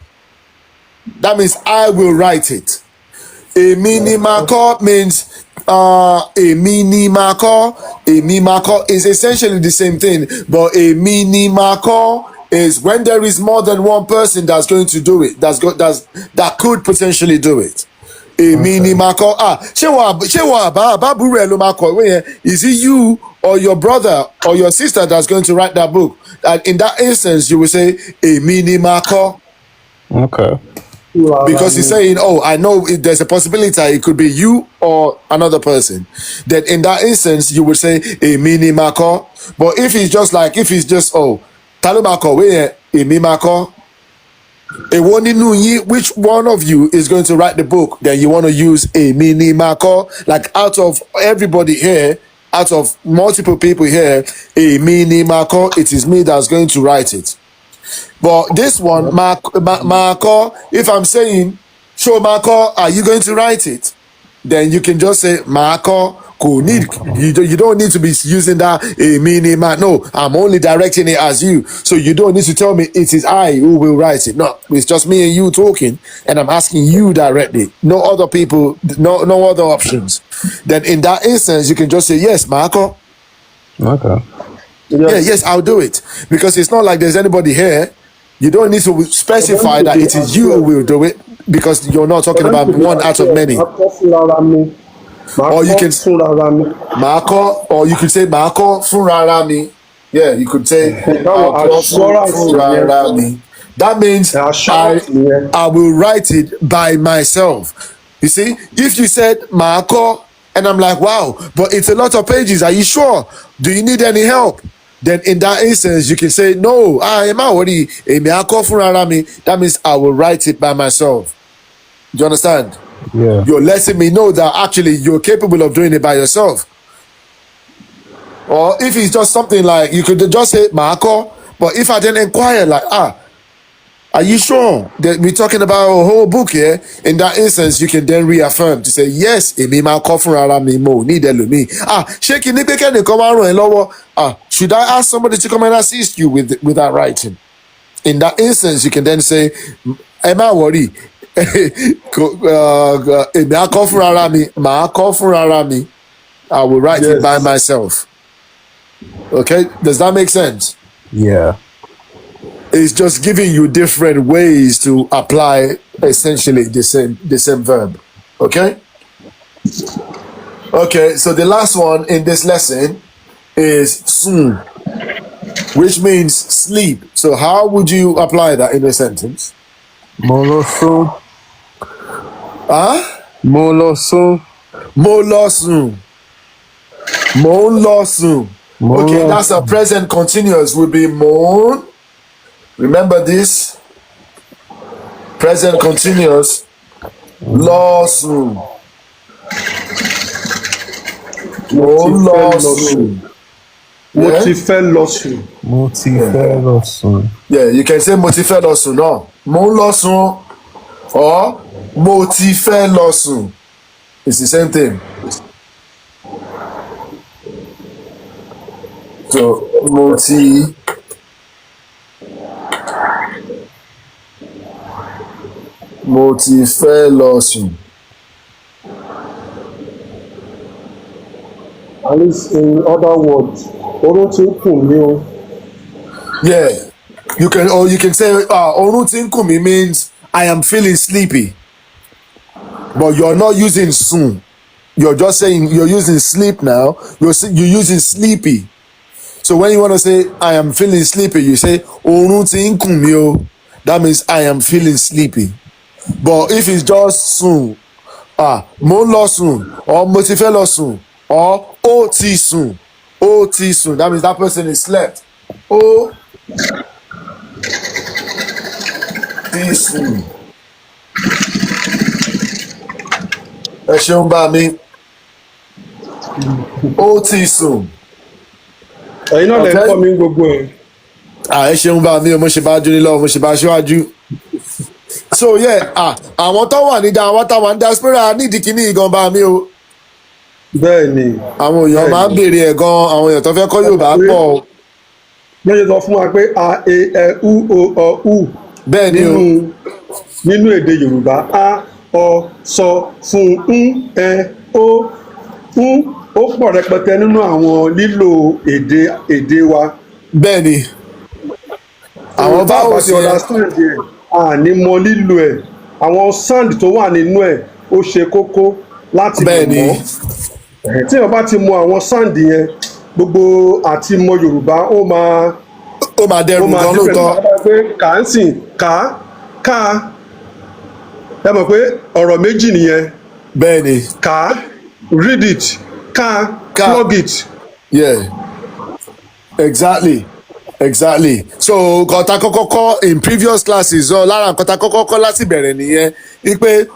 That means I will write it. Èmi ni máa kọ́ means èmi ni máa kọ́. Èmi máa kọ́ is essentially the same thing, but èmi ni máa kọ́ is when there is more than one person that's going to do it, that could potentially do it. Èmi ni máa kọ́. Ṣé wọ́n àbábúrò ẹ̀ ló máa kọ ìwé yẹn? Is it you or your brother or your sister that's going to write that book? And in that instance, you will say èmi ni máa kọ́. Okay. Because he's saying, oh, I know there's a possibility it could be you or another person. Then in that instance, you would say èmi ni máa kọ́. But if he's just oh, ta ló máa kọ̀wé yẹn? Èmi máa kọ́. Èwo nínú yín, which one of you is going to write the book? Then you want to use èmi ni máa kọ́. Like out of everybody here, out of multiple people here, èmi ni máa kọ́. It is me that's going to write it. But this one, máa kọ́, if I'm saying, ṣó máa kọ́, are you going to write it? Then you can just say máa kọ́. Kò need, you don't need to be using that èmi ni máa. No, I'm only directing it as you. So you don't need to tell me it is I who will write it. No, it's just me and you talking, and I'm asking you directly. No other people, no other options. Then in that instance, you can just say yes, máa kọ́. Okay. Yes, I'll do it. Because it's not like there's anybody here. You don't need to specify that it is you who will do it, because you're not talking about one out of many. Or you can máa kọ́, or you could say máa kọ́ fúnra mi. Yeah, you could say fúnra mi. That means I will write it by myself. You see, if you said máa kọ́, and I'm like, wow, but it's a lot of pages. Are you sure? Do you need any help? Then in that instance, you can say, no, èmi á kọ́ fúnra mi. That means I will write it by myself. Do you understand? Yeah. You're letting me know that actually you're capable of doing it by yourself. Or if it's just something like, you could just say, máa kọ́, but if I then inquire like, are you sure that we're talking about a whole book here? In that instance, you can then reaffirm to say, yes, èmi máa kọ́ fúnra mi, mo ní ẹlòmíì. Ṣé kí ní pé kẹ́nìkan máa ràn ẹ́ lọ́wọ́? Should I ask somebody to come and assist you with that writing? In that instance, you can then say, ẹ má worry. Èmi á kọ́ fúnra mi, màá kọ́ fúnra mi. I will write it by myself. Okay? Does that make sense? Yeah. It's just giving you different ways to apply essentially the same verb. Okay? Okay, so the last one in this lesson is soon, which means sleep. So how would you apply that in a sentence? Mo lọ sùn. Mo lọ sùn. Mo ń lọ sùn. Okay, that's a present continuous would be mo Remember this? Present continuous. Lọ sùn. Mo ń lọ sùn. Mo Yeah? ti fẹ́ lọ sùn. Mo ti fẹ́ lọ sùn. Yeah, you can say mo ti fẹ́ lọ sùn náà. Mo ń lọ sùn or mo ti fẹ́ lọ sùn. It's the same thing. So mo ti fẹ́ lọ sùn. At least in other words, oró ti ń kùn mí o. Yeah, you can say orun ti ń kùn mí means I am feeling sleepy, but you're not using soon. You're just saying you're using sleep now. You're using sleepy. So when you want to say I am feeling sleepy, you say orun ti ń kùn mí o. That means I am feeling sleepy. But if it's just soon, mo ń lọ sùn or mo ti fẹ́ lọ sùn or ó ti sùn, that means that person is slept. Ó ti sùn. Ẹ ṣeun bá mi. Ó ti sùn. Ẹ̀yin náà lè kọ́ mi gbogbo ẹ̀. Ẹ ṣeun bá mi o, mo ṣe bá jóni lọ́wọ́, mo ṣe bá ṣíwájú. So yeah, àwọn tó wà níjà, àwọn táwọn ń diaspora nídìí kìíní gan bá mi o. Bẹ́ẹ̀ ni. Àwọn èèyàn máa ń béèrè ẹ̀ gan, àwọn èèyàn tó fẹ́ kọ́ Yorùbá pọ̀ o. Wọ́n ṣe sọ fún wa pé a, e, ẹ, u, o, ọ, u. Bẹ́ẹ̀ ni o. Nínú èdè Yorùbá, a, ọ, sọ, fún, ń, ẹ, ó, ń. Ó pọ̀ rẹpẹtẹ nínú àwọn lílo èdè wa. Bẹ́ẹ̀ ni. Àwọn báwo ti understand ẹ̀, a ní mọ lílo ẹ̀. Àwọn sound tó wà nínú ẹ̀ ó ṣe kókó láti Bẹ́ẹ̀ ni. mọ̀. Tí wọ́n bá ti mọ àwọn sound yẹn, gbogbo àti mọ Yorùbá ó máa dẹrù gan lóòótọ́. pé kà ń sìn ká ẹ mọ̀ pé ọ̀rọ̀ méjì nìyẹn. Bẹ́ẹ̀ ni. Ká, read it, ká, plug it. Yeah, exactly. So nǹkan tá kọ́kọ́ kọ́ in previous classes lára nǹkan tá kọ́kọ́ kọ́ láti bẹ̀rẹ̀ nìyẹn wípé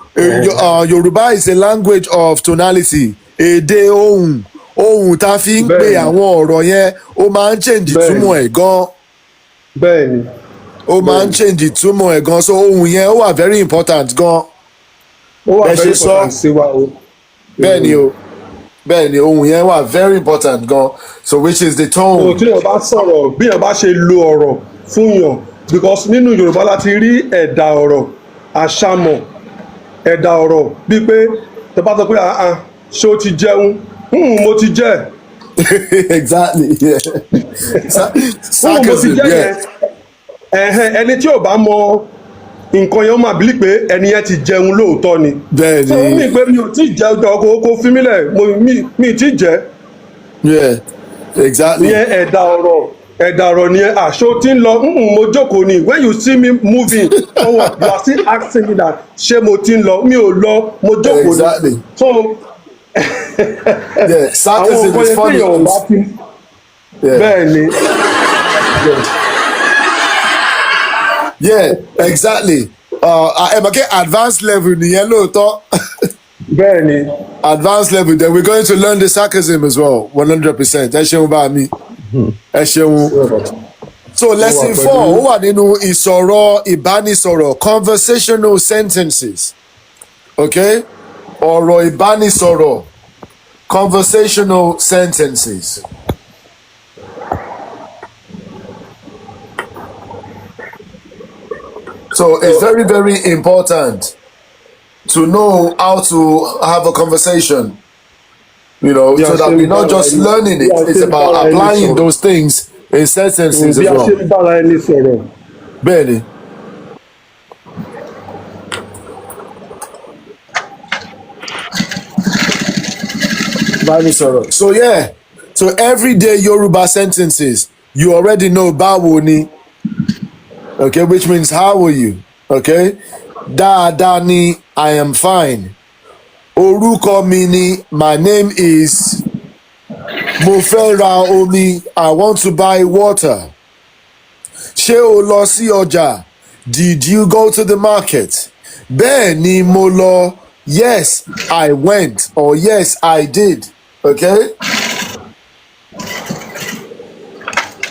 Yorùbá is a language of tonality. Èdè ohùn tá fi ń pe àwọn ọ̀rọ̀ yẹn ó máa ń change ìtumọ̀ ẹ̀ gan. Bẹ́ẹ̀ni. Ó máa ń change ìtumọ̀ ẹ̀ gan, so ohùn yẹn ó wà very important gan. Ó wà very important sí wa o. Bẹ́ẹ̀ni o. Bẹ́ẹ̀ni ohùn yẹn wà very important gan, so which is the tone. Tí èèyàn bá sọ̀rọ̀ bí èèyàn bá ṣe lo ọ̀rọ̀ fún yàn, because nínú Yorùbá láti rí ẹ̀dà ọ̀rọ̀, àṣàmọ̀, ẹ̀dà ọ̀rọ̀ bíi pé tẹ bá sọ pé ṣé o ti jẹun? Mo ti jẹ. Exactly, yeah. Sarcasm, yeah. Ẹni tí ò bá mọ nǹkan yẹn ó máa bìlí pé ẹni yẹn ti jẹun lóòótọ́ ni. Bẹ́ẹ̀ni. So ó mì pé mi ò tí ì jẹ ọjọ́ kó fi mí lẹ̀ mi ì tí ì jẹ. Yeah, exactly. Ìyẹn ẹ̀dà ọ̀rọ̀ nìyẹn. Àṣọ tí ń lọ mo jókòó ni. When you see me moving forward, you are still asking me that ṣé mo ti ń lọ? Mi ò lọ, mo jókòó ni. Exactly. So yeah, sarcasm is funny. Bẹ́ẹ̀ni. Yeah, exactly. Ẹ mọ̀ kí advanced level nìyẹn lóòótọ́. Bẹ́ẹ̀ni. Advanced level, then we're going to learn the sarcasm as well, 100%. Ẹ ṣeun bá mi. Ẹ ṣeun. So lesson 4 ó wà nínú ìsọ̀rọ̀ ìbánisọ̀rọ̀, conversational sentences. Okay? Ọ̀rọ̀ ìbánisọ̀rọ̀, conversational sentences. So it's very, very important to know how to have a conversation, so that we're not just learning it, it's about applying those things in sentences as well. Bẹ́ẹ̀ni. So yeah, so everyday Yoruba sentences, you already know báwo ni. Okay, which means how are you? Okay, dáadáa ni, I am fine. Orúkọ mi ni, my name is. Mo fẹ́ ra omi, I want to buy water. Ṣé o lọ sí ọjà? Did you go to the market? Bẹ́ẹ̀ ni mo lọ. Yes, I went. Or yes, I did. Okay?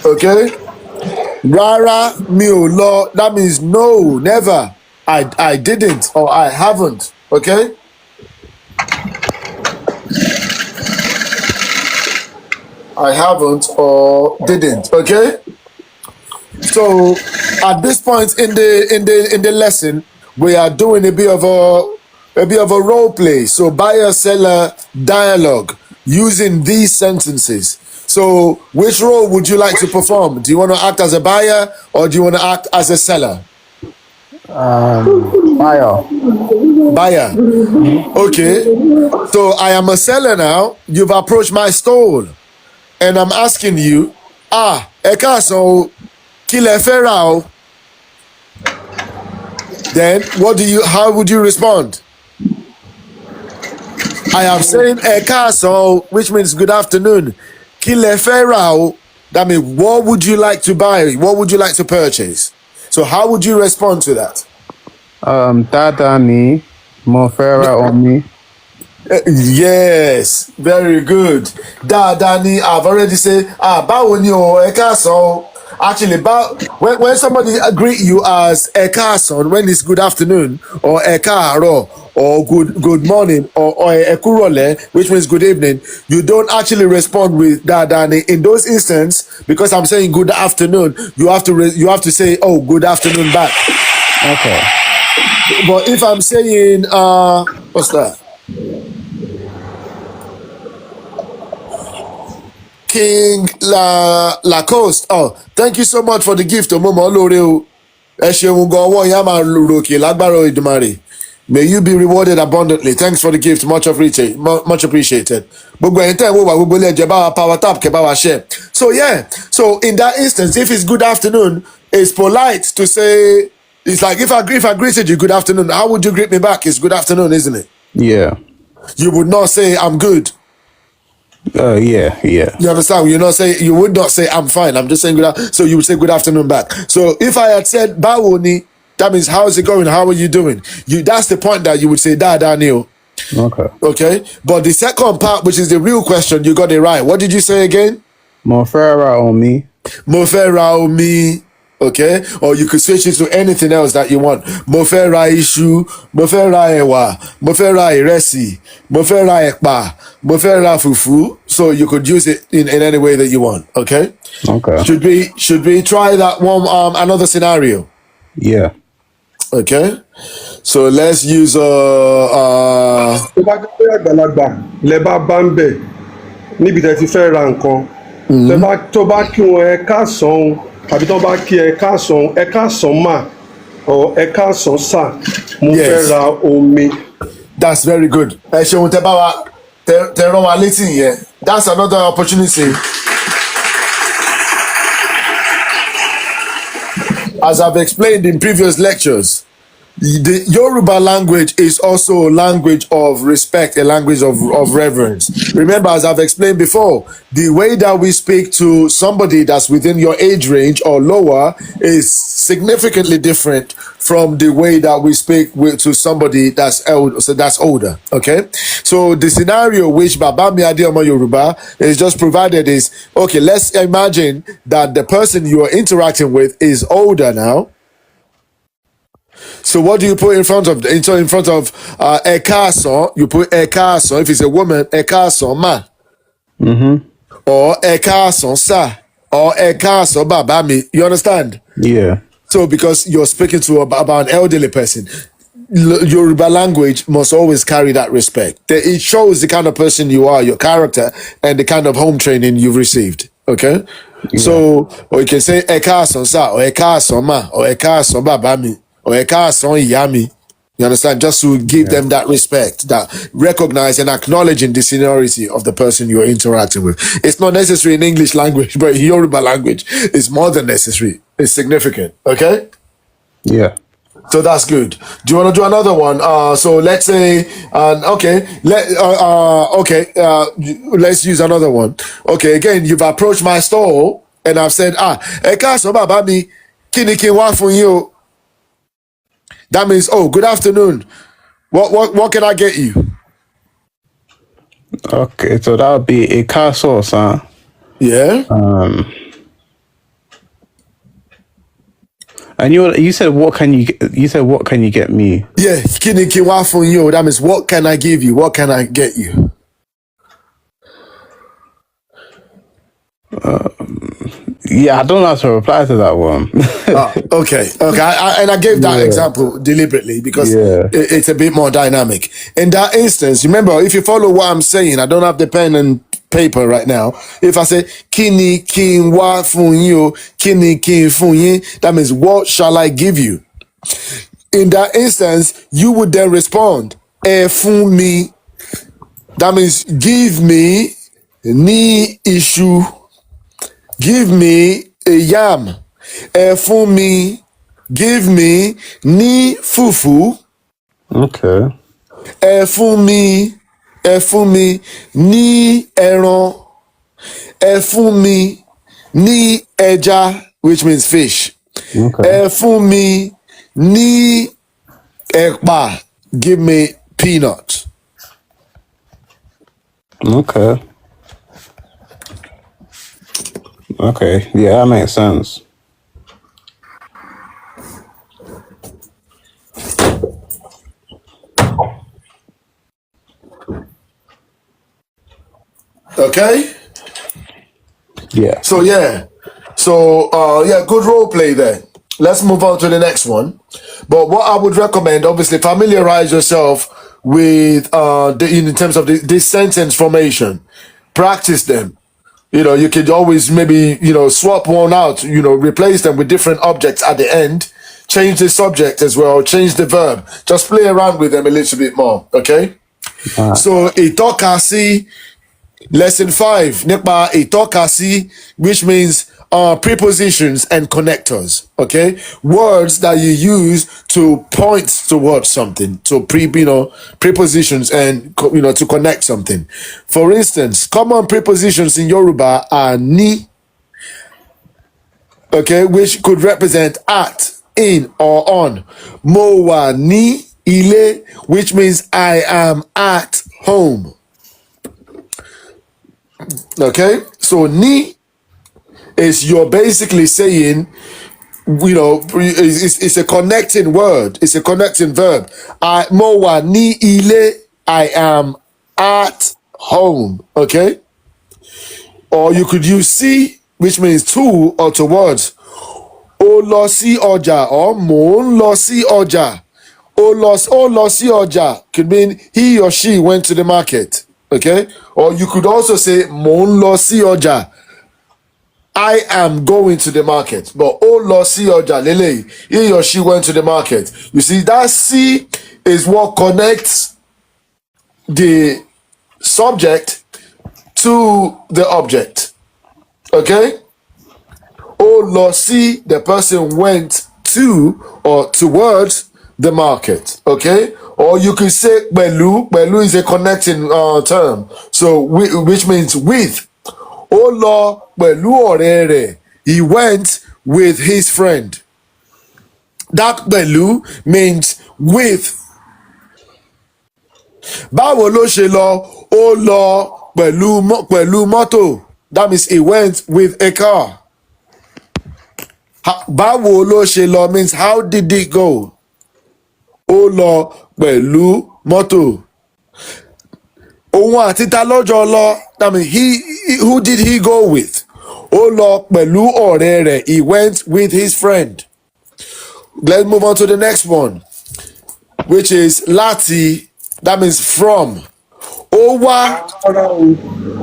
Okay? Rárá, mi ò lọ. That means no, never. I didn't or I haven't. Okay? I haven't or didn't. Okay? So at this point in the lesson, we are doing a bit of a role play. So buyer seller dialogue using these sentences. So which role would you like to perform? Do you want to act as a buyer or do you want to act as a seller? Buyer. Buyer. Okay. So I am a seller now. You've approached my stall and I'm asking you, ẹ káàsán o, kí lẹ fẹ́ rà o? Then how would you respond? I am saying ẹ káàsán o, which means good afternoon. Kí lẹ fẹ́ rà o? That means what would you like to buy? What would you like to purchase? So how would you respond to that? Dada ni mo fẹ́ rà omi. Yes, very good. Dáadáa ni, I've already said, báwo ni o, ẹ káàsán o. Actually, when somebody greet you as ẹ káàsán, when it's good afternoon, or ẹ káàárọ̀, or good morning, or ẹ kúrọ̀lẹ́, which means good evening, you don't actually respond with dáadáa ni. In those instances, because I'm saying good afternoon, you have to say, oh, good afternoon back. Okay. But if I'm saying, what's that? King Lacoste. Oh, thank you so much for the gift. Omomo Olore o. Ẹ ṣeun gan, ọwọ́ yín á máa ròkè lágbára Èdùmàrè. May you be rewarded abundantly. Thanks for the gift. Much appreciated. Gbogbo ẹ̀yin tẹ́ ẹ̀ wò wá gbogbo ilé ẹ̀jẹ̀ bá wa power tap kẹ́ bá wa share. So yeah. So in that instance, if it's good afternoon, it's polite to say, it's like if I greeted you good afternoon, how would you greet me back? It's good afternoon, isn't it? Yeah. You would not say I'm good. Yeah. You understand? You would not say I'm fine. I'm just saying so you would say good afternoon back. So if I had said báwo ni, that means how is it going? How are you doing? That's the point that you would say dáadáa ni o. Okay. But the second part, which is the real question, you got it right. What did you say again? Mo fẹ́ rà omi. Mo fẹ́ ra omi. Okay, or you could switch it to anything else that you want. Mo fẹ́ ra iṣu, mo fẹ́ ra ẹ̀wà, mo fẹ́ ra ìrẹsì, mo fẹ́ ra ẹ̀pà, mo fẹ́ ra fùfú. So you could use it in any way that you want. Okay. Should we try that one? Another scenario. Yeah. Okay. So let's use tó bá jẹ́ pé àgbàlagbà lẹ bá ń bẹ̀ níbi tẹ́ ti fẹ́ ra nǹkan, tó bá kí wọn ẹ káàsán àbí tó bá kí ẹ káàsán mà or ẹ káàsán sà, mo fẹ́ ra omi. That's very good. Ẹ ṣeun tẹ́ bá wa tẹ́ rán wa létí yẹn. That's another opportunity. As I've explained in previous lectures, the Yoruba language is also a language of respect, a language of reverence. Remember, as I've explained before, the way that we speak to somebody that's within your age range or lower is significantly different from the way that we speak to somebody that's older. Okay, so the scenario which Baba Mi Adeomo Yoruba is just provided is, okay, let's imagine that the person you are interacting with is older now. So what do you put in front of ẹ káàsán? You put ẹ káàsán. If it's a woman, ẹ káàsán ma. Or ẹ káàsán sà. Or ẹ káàsán bàbá mi. You understand? Yeah. So because you're speaking to about an elderly person, Yoruba language must always carry that respect. It shows the kind of person you are, your character, and the kind of home training you've received. Okay? Yeah. So, or you can say ẹ káàsán sà, or ẹ káàsán ma, or ẹ káàsán bàbá mi. Or ẹ káàsán ìyá mi. You understand? Just to give them that respect, that recognize and acknowledging the seniority of the person you're interacting with. It's not necessary in English language, but in Yoruba language, it's more than necessary. It's significant. Okay? Yeah. So that's good. Do you want to do another one? So let's say, let's use another one. Okay, again, you've approached my stall and I've said, ẹ káàsán bàbá mi, Kí ni kí n wá fún yín o? That means, oh, good afternoon. What can I get you? Okay, so that would be a car source, huh? Yeah. And you said what can you get me? Yeah. Kí ni kí n wá fún yín o? That means, what can I give you? What can I get you? Yeah, I don't know how to reply to that one. Okay. And I gave that example deliberately because it's a bit more dynamic. In that instance, remember, if you follow what I'm saying, I don't have the pen and paper right now. If I say, kí ni kí n wá fún yín o? Kí ni kí n fún yín? That means, what shall I give you? In that instance, you would then respond, ẹ fún mi. That means, give me ní iṣu. Give me a yam. Ẹ fún mi. Give me ní fufu. Okay. Ẹ fún mi. Ẹ fún mi ní ẹran. Ẹ fún mi ní ẹja, which means fish. Okay. Ẹ fún mi ní ẹ̀pà. Give me peanut. Okay. Okay. Yeah, that makes sense. Okay? Yeah. So yeah, good role play there. Let's move on to the next one. But what I would recommend, obviously, familiarize yourself with in terms of this sentence formation. Practice them. You could always maybe swap one out. Replace them with different objects at the end. Change the subject as well. Change the verb. Just play around with them a little bit more. Okay. So ìtọ́kasí. Lesson 5, nípa ìtọ́kasí, which means prepositions and connectors, okay? Words that you use to point towards something, so prepositions and to connect something. For instance, common prepositions in Yoruba are ni, okay, which could represent at, in, or on. Mo wà ní ilé, which means I am at home. Okay, so ni is you're basically saying, it's a connecting word. It's a connecting verb. Mo wà ní ilé, I am at home. Okay, or you could use sí, which means to or towards. Ó lọ sí ọjà, or mò ń lọ sí ọjà. Ó lọ sí ọjà could mean he or she went to the market. Okay, or you could also say mò ń lọ sí ọjà. I am going to the market, but ó lọ sí ọjà lélẹ́yìí, he or she went to the market. You see, that sí is what connects the subject to the object. Okay, ó lọ sí, the person went to or towards the market. Okay, or you could say pẹ̀lú. Pẹ̀lú is a connecting term, so which means with. Ó lọ pẹ̀lú ọ̀rẹ́ rẹ̀. He went with his friend. That pẹ̀lú means with. Báwo ló ṣe lọ? Ó lọ pẹ̀lú mọ́tò. That means he went with a car. Báwo ló ṣe lọ means how did it go? Ó lọ pẹ̀lú mọ́tò. Òun àti ta lọ́jọ́ lọ. That means who did he go with? Ó lọ pẹ̀lú ọ̀rẹ́ rẹ̀. He went with his friend. Let's move on to the next one, which is láti. That means from. Ó wá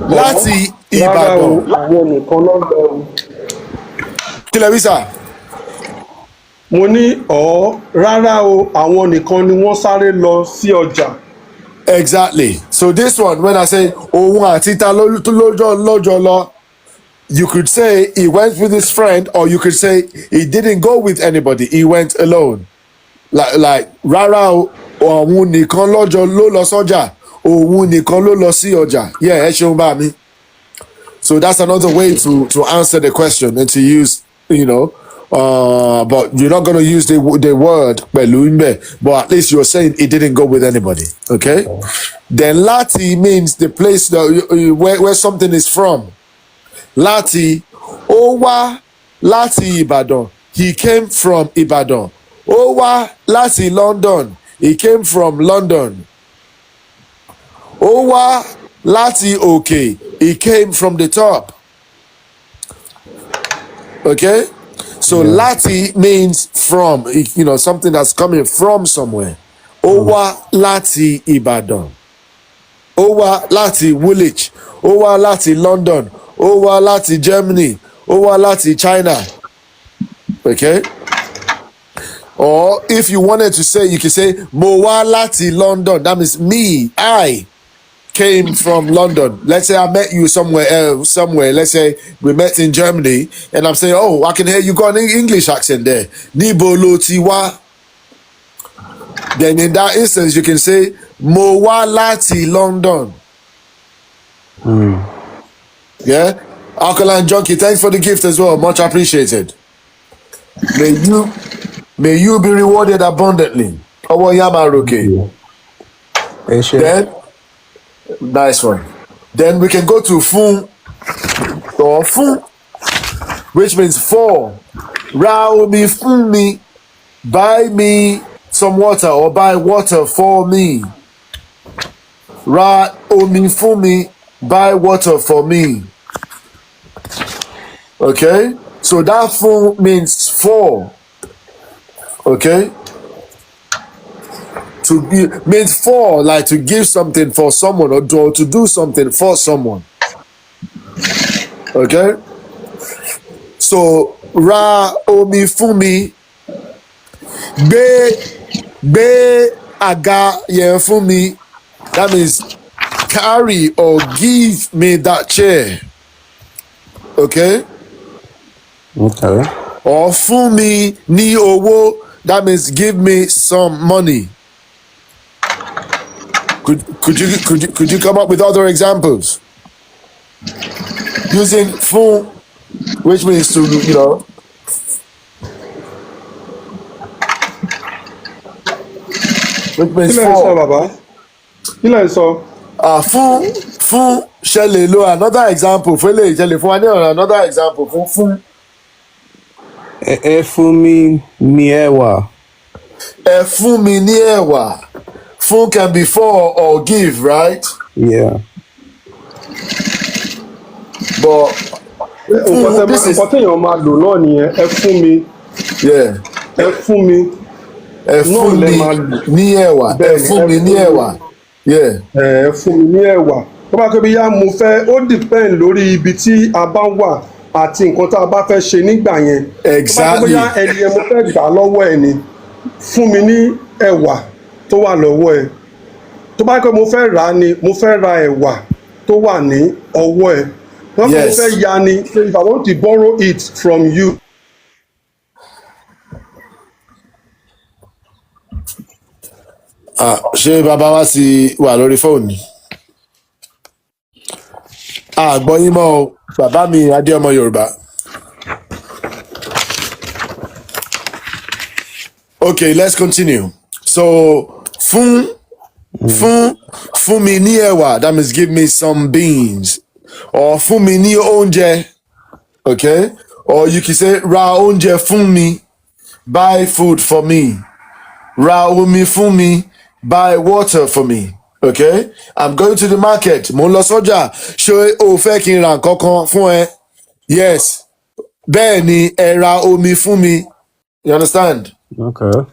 láti Ìbàdàn. àwọn nìkan ló ń lọ o. Kí lẹ wí sà? Mo ní rárá o, àwọn nìkan ni wọ́n sáré lọ sí ọjà. Exactly. So this one, when I say òun àti ta lọ́jọ́ lọ, you could say he went with his friend, or you could say he didn't go with anybody. He went alone. Like rárá o, òun nìkan ló lọ sọ́jà. Òun nìkan ló lọ sí ọjà. Yeah, ẹ ṣeun bá mi. So that's another way to answer the question and to use, But you're not going to use the word pẹ̀lú ńbẹ̀, but at least you're saying it didn't go with anybody. Okay? Then láti means the place where something is from. Láti, ó wá láti Ìbàdàn. He came from Ìbàdàn. Ó wá láti London. He came from London. Ó wá láti òkè. He came from the top. Okay? So láti means from, something that's coming from somewhere. Ó wá láti Ìbàdàn. Ó wá láti Woolwich. Ó wá láti London. Ó wá láti Germany. Ó wá láti China. Okay? Or if you wanted to say, you can say mo wá láti London. That means me, I came from London. Let's say I met you somewhere else, somewhere. Let's say we met in Germany, and I'm saying, oh, I can hear you got an English accent there. Níbo lo ti wá? Then in that instance, you can say mo wá láti London. Yeah? Alkaline Junkie, thanks for the gift as well. Much appreciated. May you be rewarded abundantly. Owo Yamaroke. Then, nice one. Then we can go to fun or fun, which means for. Ra omi fun mi, buy me some water or buy water for me. Ra omi fun mi, buy water for me. Okay? So that fun means for. Okay? To be means for, like to give something for someone or to do something for someone. Okay? So ra omi fún mi, gbé àga yẹn fún mi. That means carry or give me that chair. Okay? Okay. Or fún mi ní owó. That means give me some money. Could you come up with other examples? Using fún, which means to, which means for. Fún ṣẹlẹ̀ lo another example. Fẹ́lẹ̀ ìṣẹ̀lẹ̀ fún wa ní another example fún. Ẹ fún mi ní ẹ̀wà. Ẹ fún mi ní ẹ̀wà. Fún can be for or give, right? Yeah. But nǹkan téèyàn máa lò náà nìyẹn. Ẹ fún mi. Yeah. Ẹ fún mi. Ẹ fún mi ní ẹ̀wà. Ẹ fún mi ní ẹ̀wà. Yeah. Ẹ fún mi ní ẹ̀wà. Tó bá kébí yá mo fẹ́, ó depend lórí ibi tí a bá wà àti nǹkan tá a bá fẹ́ ṣe nígbà yẹn. Exactly. Tó bá kébí yá ẹni yẹn mo fẹ́ gbà lọ́wọ́ ẹ ni. Fún mi ní ẹ̀wà tó wà lọ́wọ́ ẹ. Tó bá kébí mo fẹ́ rà ni, mo fẹ́ ra ẹ̀wà tó wà ní ọwọ́ ẹ. Wọ́n kò fẹ́ ya ni, if I want to borrow it from you. Ṣé bàbá wa ti wà lórí fóònù? Gbọ́ yín mọ́ o, bàbá mi Adé ọmọ Yorùbá. Okay, let's continue. So, fún mi ní ẹ̀wà, that means give me some beans. Or fún mi ní oúnjẹ, okay? Or you can say ra oúnjẹ fún mi, buy food for me. Ra omi fún mi, buy water for me. Okay? I'm going to the market. Mo ń lọ sọ́jà. Ṣé o fẹ́ kí n ra nǹkan kan fún ẹ? Yes. Bẹ́ẹ̀ ni ẹ ra omi fún mi. You understand? Okay.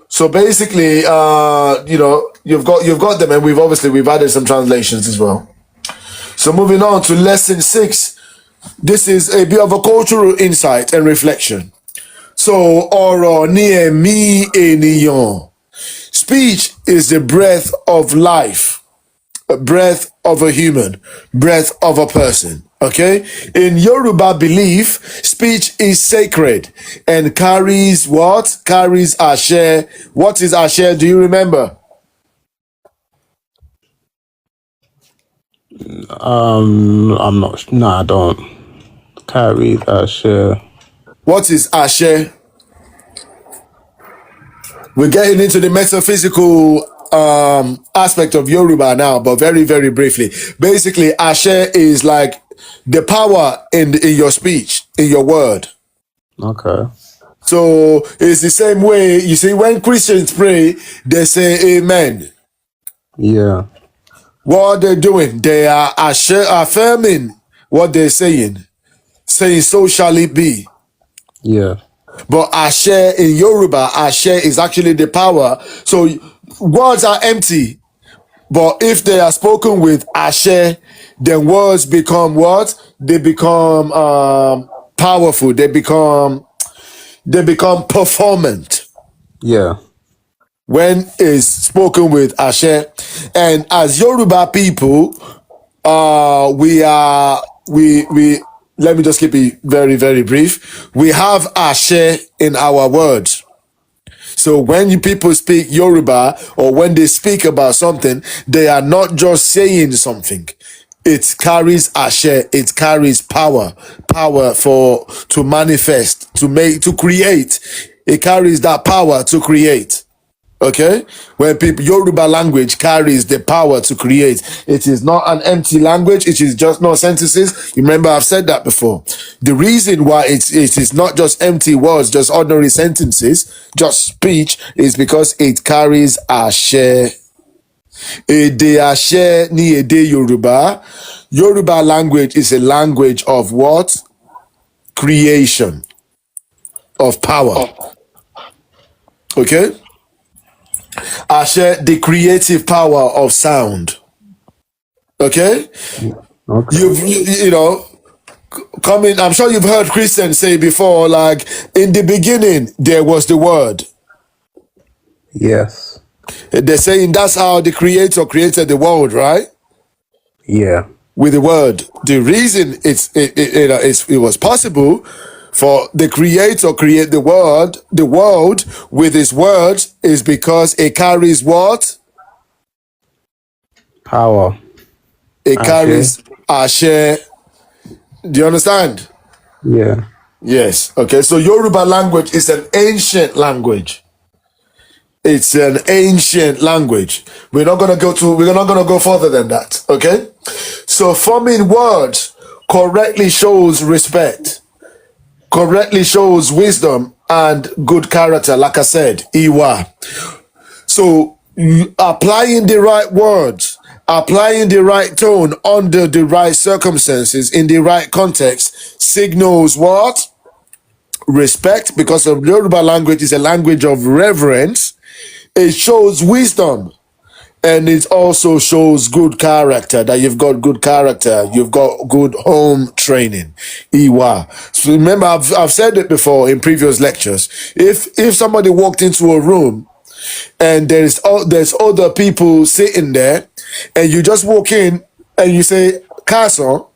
So basically, you've got them, and we've added some translations as well. So moving on to lesson 6. This is a bit of a cultural insight and reflection. So ọ̀rọ̀ ni ẹ̀mí ènìyàn. Speech is the breath of life, a breath of a human, breath of a person. Okay? In Yoruba belief, speech is sacred and carries what? Carries àṣẹ. What is àṣẹ? Do you remember? I'm not. No, I don't. Carries àṣẹ. What is Ashe? We're getting into the metaphysical aspect of Yoruba now, but very, very briefly. Basically, Ashe is like the power in your speech, in your word. Okay. So it's the same way, you see, when Christians pray, they say amen. Yeah. What are they doing? They are affirming what they're saying so shall it be. Yeah. But Ashe in Yoruba, Ashe is actually the power. So words are empty, but if they are spoken with Ashe, then words become what? They become powerful. They become performant Yeah. when is spoken with Ashe. And as Yoruba people, we let me just keep it very, very brief. We have Ashe in our words. So when you people speak Yoruba or when they speak about something, they are not just saying something. It carries Ashe, it carries power to manifest, to create. It carries that power to create. Okay, when people Yoruba language carries the power to create, it is not an empty language. It is just not sentences. You remember I've said that before. The reason why it is not just empty words, just ordinary sentences, just speech, is because it carries Ashe. Èdè Ashe ni èdè Yoruba. Yoruba language is a language of what? Creation, of power. Okay. Ashe, the creative power of sound. Okay? Okay. You know, coming, I'm sure you've heard Christians say before, like, in the beginning, there was the word. Yes. They're saying that's how the creator created the world, right? Yeah. With the word. The reason it was possible for the creator create the world with his words is because it carries what? Power. It Ashe. carries Ashe. Do you understand? Yeah. Yes. Okay. So Yoruba language is an ancient language. It's an ancient language. We're not gonna go further than that. Okay. So forming words correctly shows respect, correctly shows wisdom and good character. Like I said, Iwa. So applying the right words, applying the right tone under the right circumstances in the right context signals what? Respect, because the Yoruba language is a language of reverence. It shows wisdom, and it also shows good character, that you've got good character, you've got good home training. Iwa. So remember, I've said it before in previous lectures. If somebody walked into a room and there's other people sitting there, and you just walk in and you say "Castle,"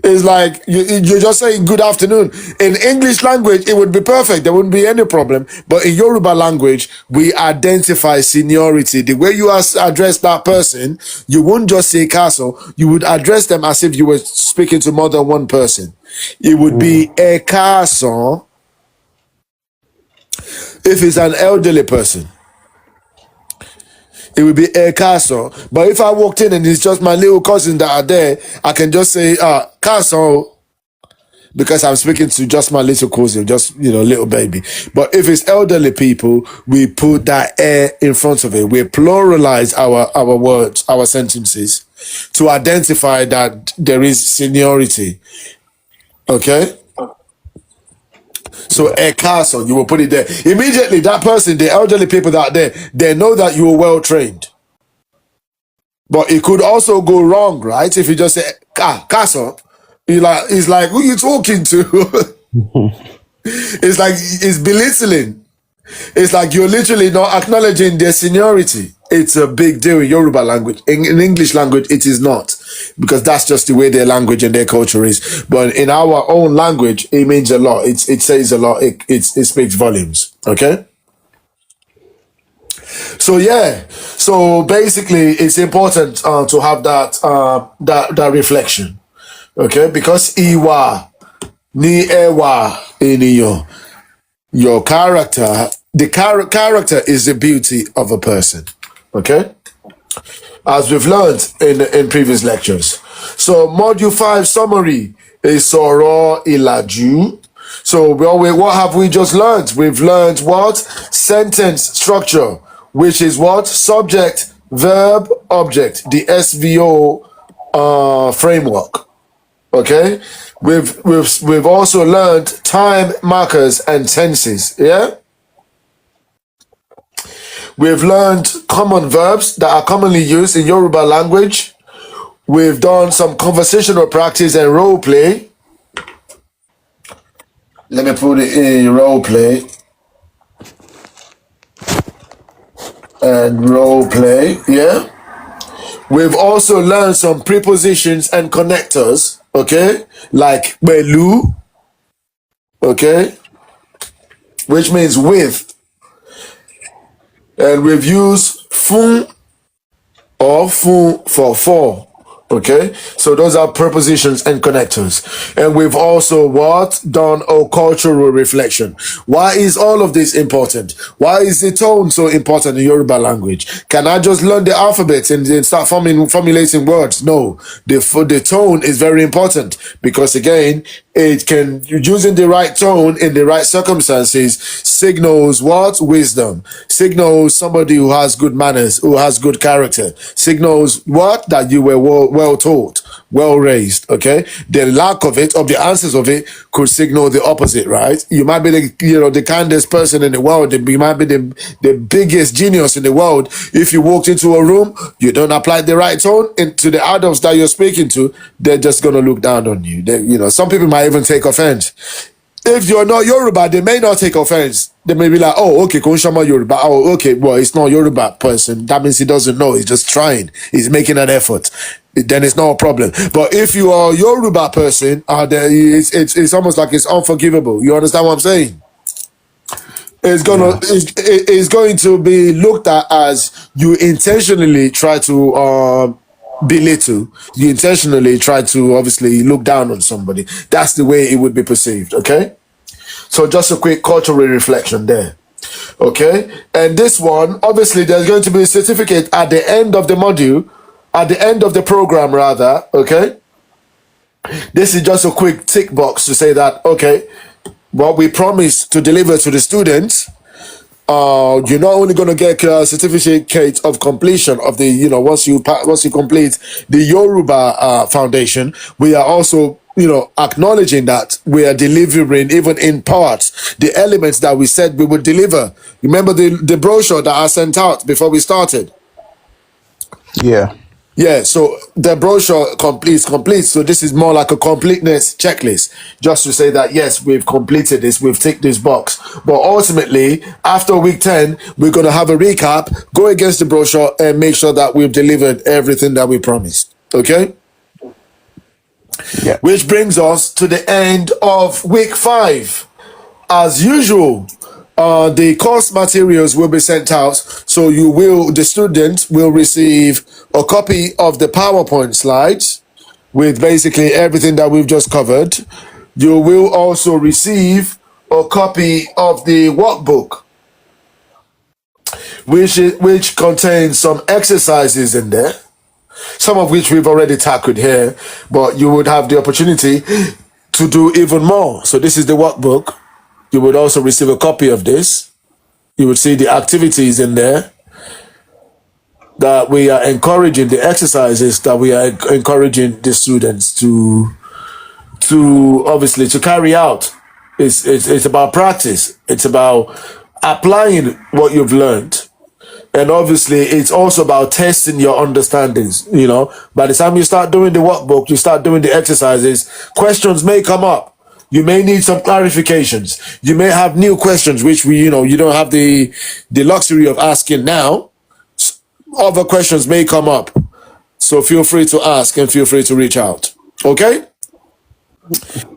it's like you're just saying good afternoon. In English language, it would be perfect. There wouldn't be any problem. But in Yoruba language, we identify seniority. The way you address that person, you wouldn't just say "Castle." You would address them as if you were speaking to more than one person. It would be a castle if it's an elderly person. It would be a castle. But if I walked in and it's just my little cousins that are there, I can just say castle, because I'm speaking to just my little cousin, just little baby. But if it's elderly people, we put that air in front of it. We pluralize our words, our sentences, to identify that there is seniority. Okay? So a castle, you will put it there. Immediately, that person, the elderly people that are there, they know that you are well trained. But it could also go wrong, right? If you just say castle, it's like, who you talking to? It's belittling. It's like you're literally not acknowledging their seniority. It's a big deal in Yoruba language. In English language, it is not, because that's just the way their language and their culture is. But in our own language, it means a lot. It says a lot. It speaks volumes. Okay. So yeah. So basically, it's important to have that reflection. Okay, because Iwa. Ní ẹwà ènìyàn. Your character, the character is the beauty of a person. Okay? As we've learned in previous lectures. So module 5 summary is sọ̀rọ̀ ìlàjú. So what have we just learned? We've learned what? Sentence structure, which is what? Subject, verb, object, the SVO framework. Okay? We've also learned time markers and tenses. Yeah? We've learned common verbs that are commonly used in Yoruba language. We've done some conversational practice and role play. Let me put it in role play. And role play, yeah. We've also learned some prepositions and connectors, okay? Like pẹ̀lú, okay? Which means with. And we've used fún or fún for. Okay, so those are prepositions and connectors. And we've also done a cultural reflection. Why is all of this important? Why is the tone so important in Yoruba language? Can I just learn the alphabet and then start formulating words? No, the tone is very important because again, it can, using the right tone in the right circumstances signals wisdom, signals somebody who has good manners, who has good character, signals that you were well taught, well raised. Okay, the lack of it, of the answers of it, could signal the opposite, right? You might be the kindest person in the world, you might be the biggest genius in the world. If you walked into a room, you don't apply the right tone into the adults that you're speaking to, they're just gonna look down on you. Some people might even take offense. If you're not Yoruba, they may not take offense. They may be like, oh, okay, Konshama Yoruba. Oh, okay, well, it's not Yoruba person. That means he doesn't know. He's just trying. He's making an effort. Then it's not a problem. But if you are a Yoruba person, it's almost like it's unforgivable. You understand what I'm saying? It's going to be looked at as you intentionally try to belittle. You intentionally try to obviously look down on somebody. That's the way it would be perceived. Okay, so just a quick cultural reflection there. Okay, and this one, obviously there's going to be a certificate at the end of the module, at the end of the program rather. Okay, this is just a quick tick box to say that, okay, what we promise to deliver to the students, you're not only going to get a certificate of completion of the, once you complete the Yoruba foundation, we are also, acknowledging that we are delivering, even in parts, the elements that we said we would deliver. Remember the brochure that I sent out before we started? Yeah. Yeah, so the brochure complete. So this is more like a completeness checklist, just to say that, yes, we've completed this, we've ticked this box. But ultimately, after week 10, we're going to have a recap, go against the brochure, and make sure that we've delivered everything that we promised. Okay? Yeah. Which brings us to the end of week 5. As usual, the course materials will be sent out, so the student will receive a copy of the PowerPoint slides with basically everything that we've just covered. You will also receive a copy of the workbook, which contains some exercises in there, some of which we've already tackled here, but you would have the opportunity to do even more. So this is the workbook. You would also receive a copy of this. You would see the activities in there that we are encouraging, the exercises that we are encouraging the students to obviously to carry out. It's about practice. It's about applying what you've learned. And obviously, it's also about testing your understandings. By the time you start doing the workbook, you start doing the exercises, questions may come up. You may need some clarifications. You may have new questions, which you don't have the luxury of asking now. Other questions may come up. So feel free to ask and feel free to reach out. Okay?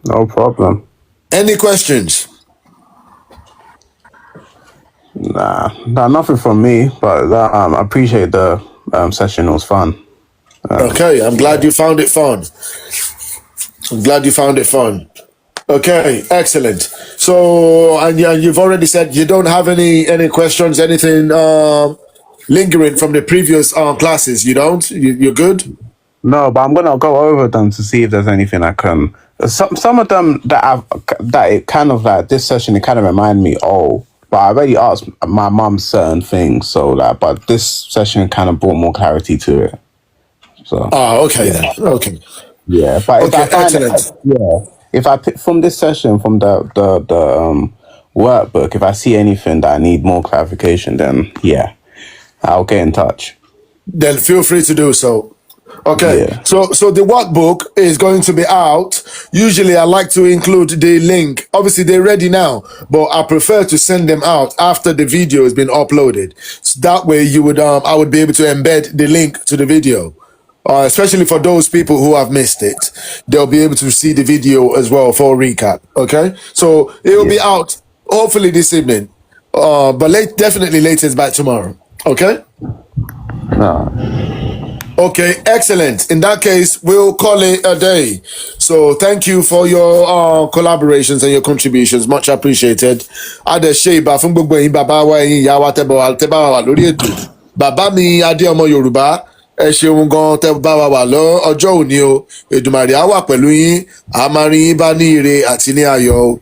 No problem. Any questions? Nah, nothing from me, but I appreciate the session. It was fun. Okay, I'm glad you found it fun. I'm glad you found it fun. Okay, excellent. So, and yeah, you've already said you don't have any questions, anything lingering from the previous classes. You don't? You're good? No, but I'm gonna go over them to see if there's anything I can. Some of them that it kind of like this session. It kind of remind me. Oh, but I already asked my mum certain things. So like, but this session kind of brought more clarity to it. So. Okay then. Okay. Yeah, but if Okay, I find excellent. if I pick from this session from the workbook, if I see anything that I need more clarification, then yeah, I'll get in touch. Then feel free to do so. Okay, Yeah. so the workbook is going to be out. Usually I like to include the link. Obviously they're ready now, but I prefer to send them out after the video has been uploaded. So that way you would I would be able to embed the link to the video. Especially for those people who have missed it, they'll be able to see the video as well for a recap. Okay, so it will be Yeah. out hopefully this evening, but definitely latest by tomorrow. Okay. No. Okay, excellent. In that case, we'll call it a day. So thank you for your collaborations and your contributions. Much appreciated. Ade Sheba fún gbogbo yín bàbá wa ẹ̀yin ìyá wa tẹ́ bá wa lórí ètò. Bàbá mi Adé ọmọ Yorùbá, ẹ ṣeun gan tẹ́ bá wa wà lọ́jọ́ òní o. Èdùmàrè á wà pẹ̀lú yín. A máa rí yín bá ní ire àti ní ayọ̀ o.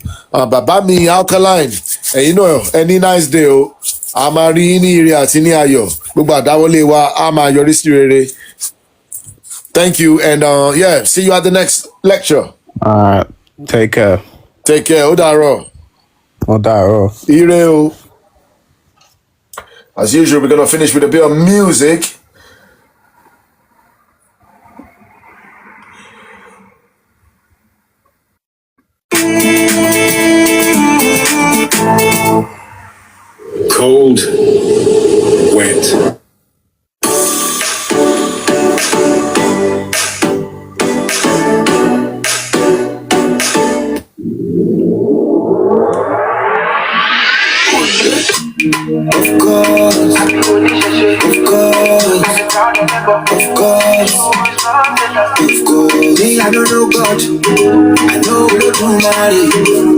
Bàbá mi Alkaline, ẹ̀yin náà ẹ ní nice day o. A máa rí yín ní ire àti ní ayọ̀. Gbogbo àdáwọ́lé wa á máa yọrí sí rere. Thank you, and yeah, see you at the next lecture. All right. Take care. Take care. Ó dàárọ̀. Ó dàárọ̀. Ire o. As usual, we're gonna finish with a bit of music. Cold, wet. Of course, me, I don't know God. I know we don't do marry.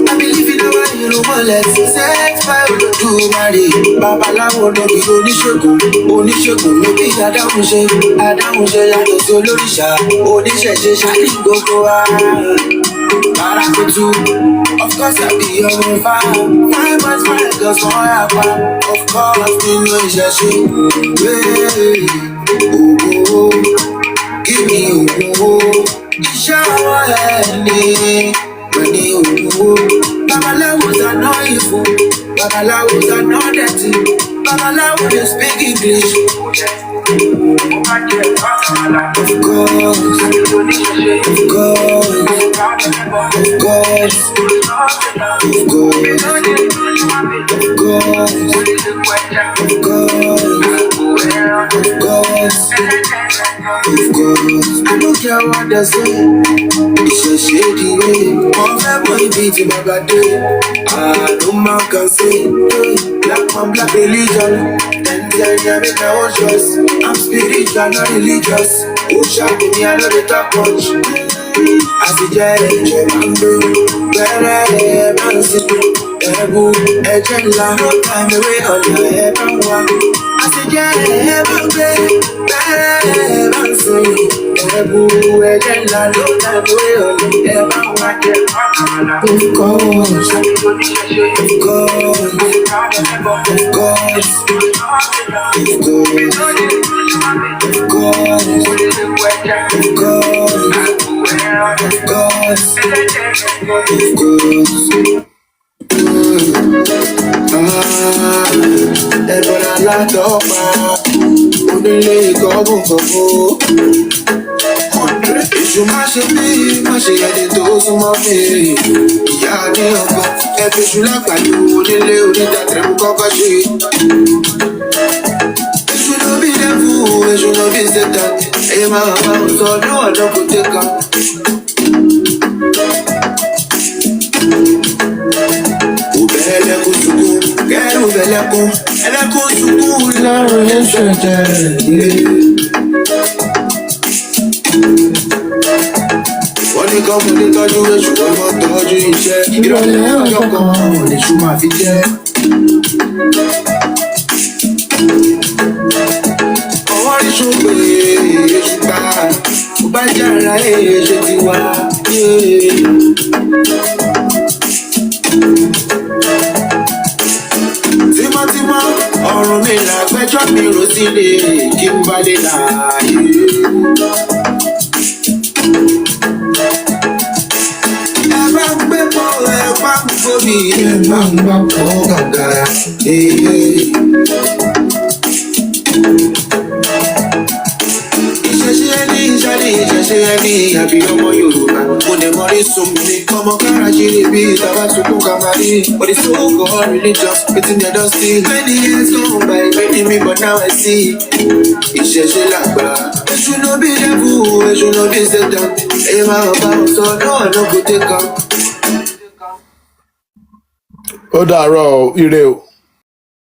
I believe in the way you know one let's sex by we don't do marry. Babaláwo no be oníṣègùn no be adáhunṣe yàtọ̀ sí olórìṣà oníṣẹ̀ṣe ṣáàlì gbogbo wa. Barakutu, of course I be your fan. Fine boys, fine girls, for Yapa. Of course, me no ìṣẹ̀ṣe. Oh, give me iṣẹ́ ọwọ́ ẹni pẹ̀lú owó. Babaláwo's are not evil, babaláwo's are not dirty. Babaláwo dey speak English. Of course, of course, I don't care what they say. It's a shady way. Of every beat in my body. No man can say. Black man, black religion. And then I make my own choice. I'm spiritual, not religious. Oh, shout me, I know the top punch. I see Jerry, I'm man, sit Ebu, Ejella, no time away on your head, I see Jerry, man, sit Ebu, Ejella, no time away on your head, of course, Ẹ̀bọ̀n aládọ́gba, onílé gọ́gùn-gọ́gùn. Èṣù má ṣe bí, má ṣe ẹni tó súnmọ́ mi. Ìyá ní ọgbọ́n, ẹ̀fẹ̀ṣù lágbàdo, onílé onídàtẹ̀mú kọ́kọ́ ṣe. Èṣù ló bí dẹ́fù, èṣù ló bí Satan. Èyí máa sọ ọdún ọ̀dọ́ kò tẹ́ kan. Ẹlẹ́kùn sùkún, kẹ́rù ẹlẹ́kùn, ẹlẹ́kùn sùkún lárùn yẹn ṣẹ̀jẹ̀. Wọ́n ní kan mo lè tọ́jú èṣù kan mọ́ tọ́jú iṣẹ́. Ìrọ̀lẹ́ ọjọ́ kan mo lè ṣú máa fi jẹ́. Ọwọ́ rí ṣú pé èṣù gbà. Mo bá jẹ́ ara ṣe ti wá. Tímọ́tímọ́ ọ̀run mi là gbẹ́jọ́ mi rò sílé kí n bá lè láàyè. Ẹ bá ń gbé pọ̀ ẹ bá ń gbóbi ẹ bá ń gbà pọ̀ gàgàrà. Ìṣẹ̀ṣe ẹni àbí ọmọ Yorùbá. Mo lè mọrí sùn mi ọmọ Káràjìrì bí ìtàbá sunkún kàmárí. But it's so called religious, wetin dem don see. Many years gone by, many me but now I see. Ìṣẹ̀ṣe làgbà. Èṣù no be devil, èṣù no be Satan. Ẹ máa bá wọn sọ, náà ló kò tẹ̀ kàn. Ó dàárọ̀ o, ire o.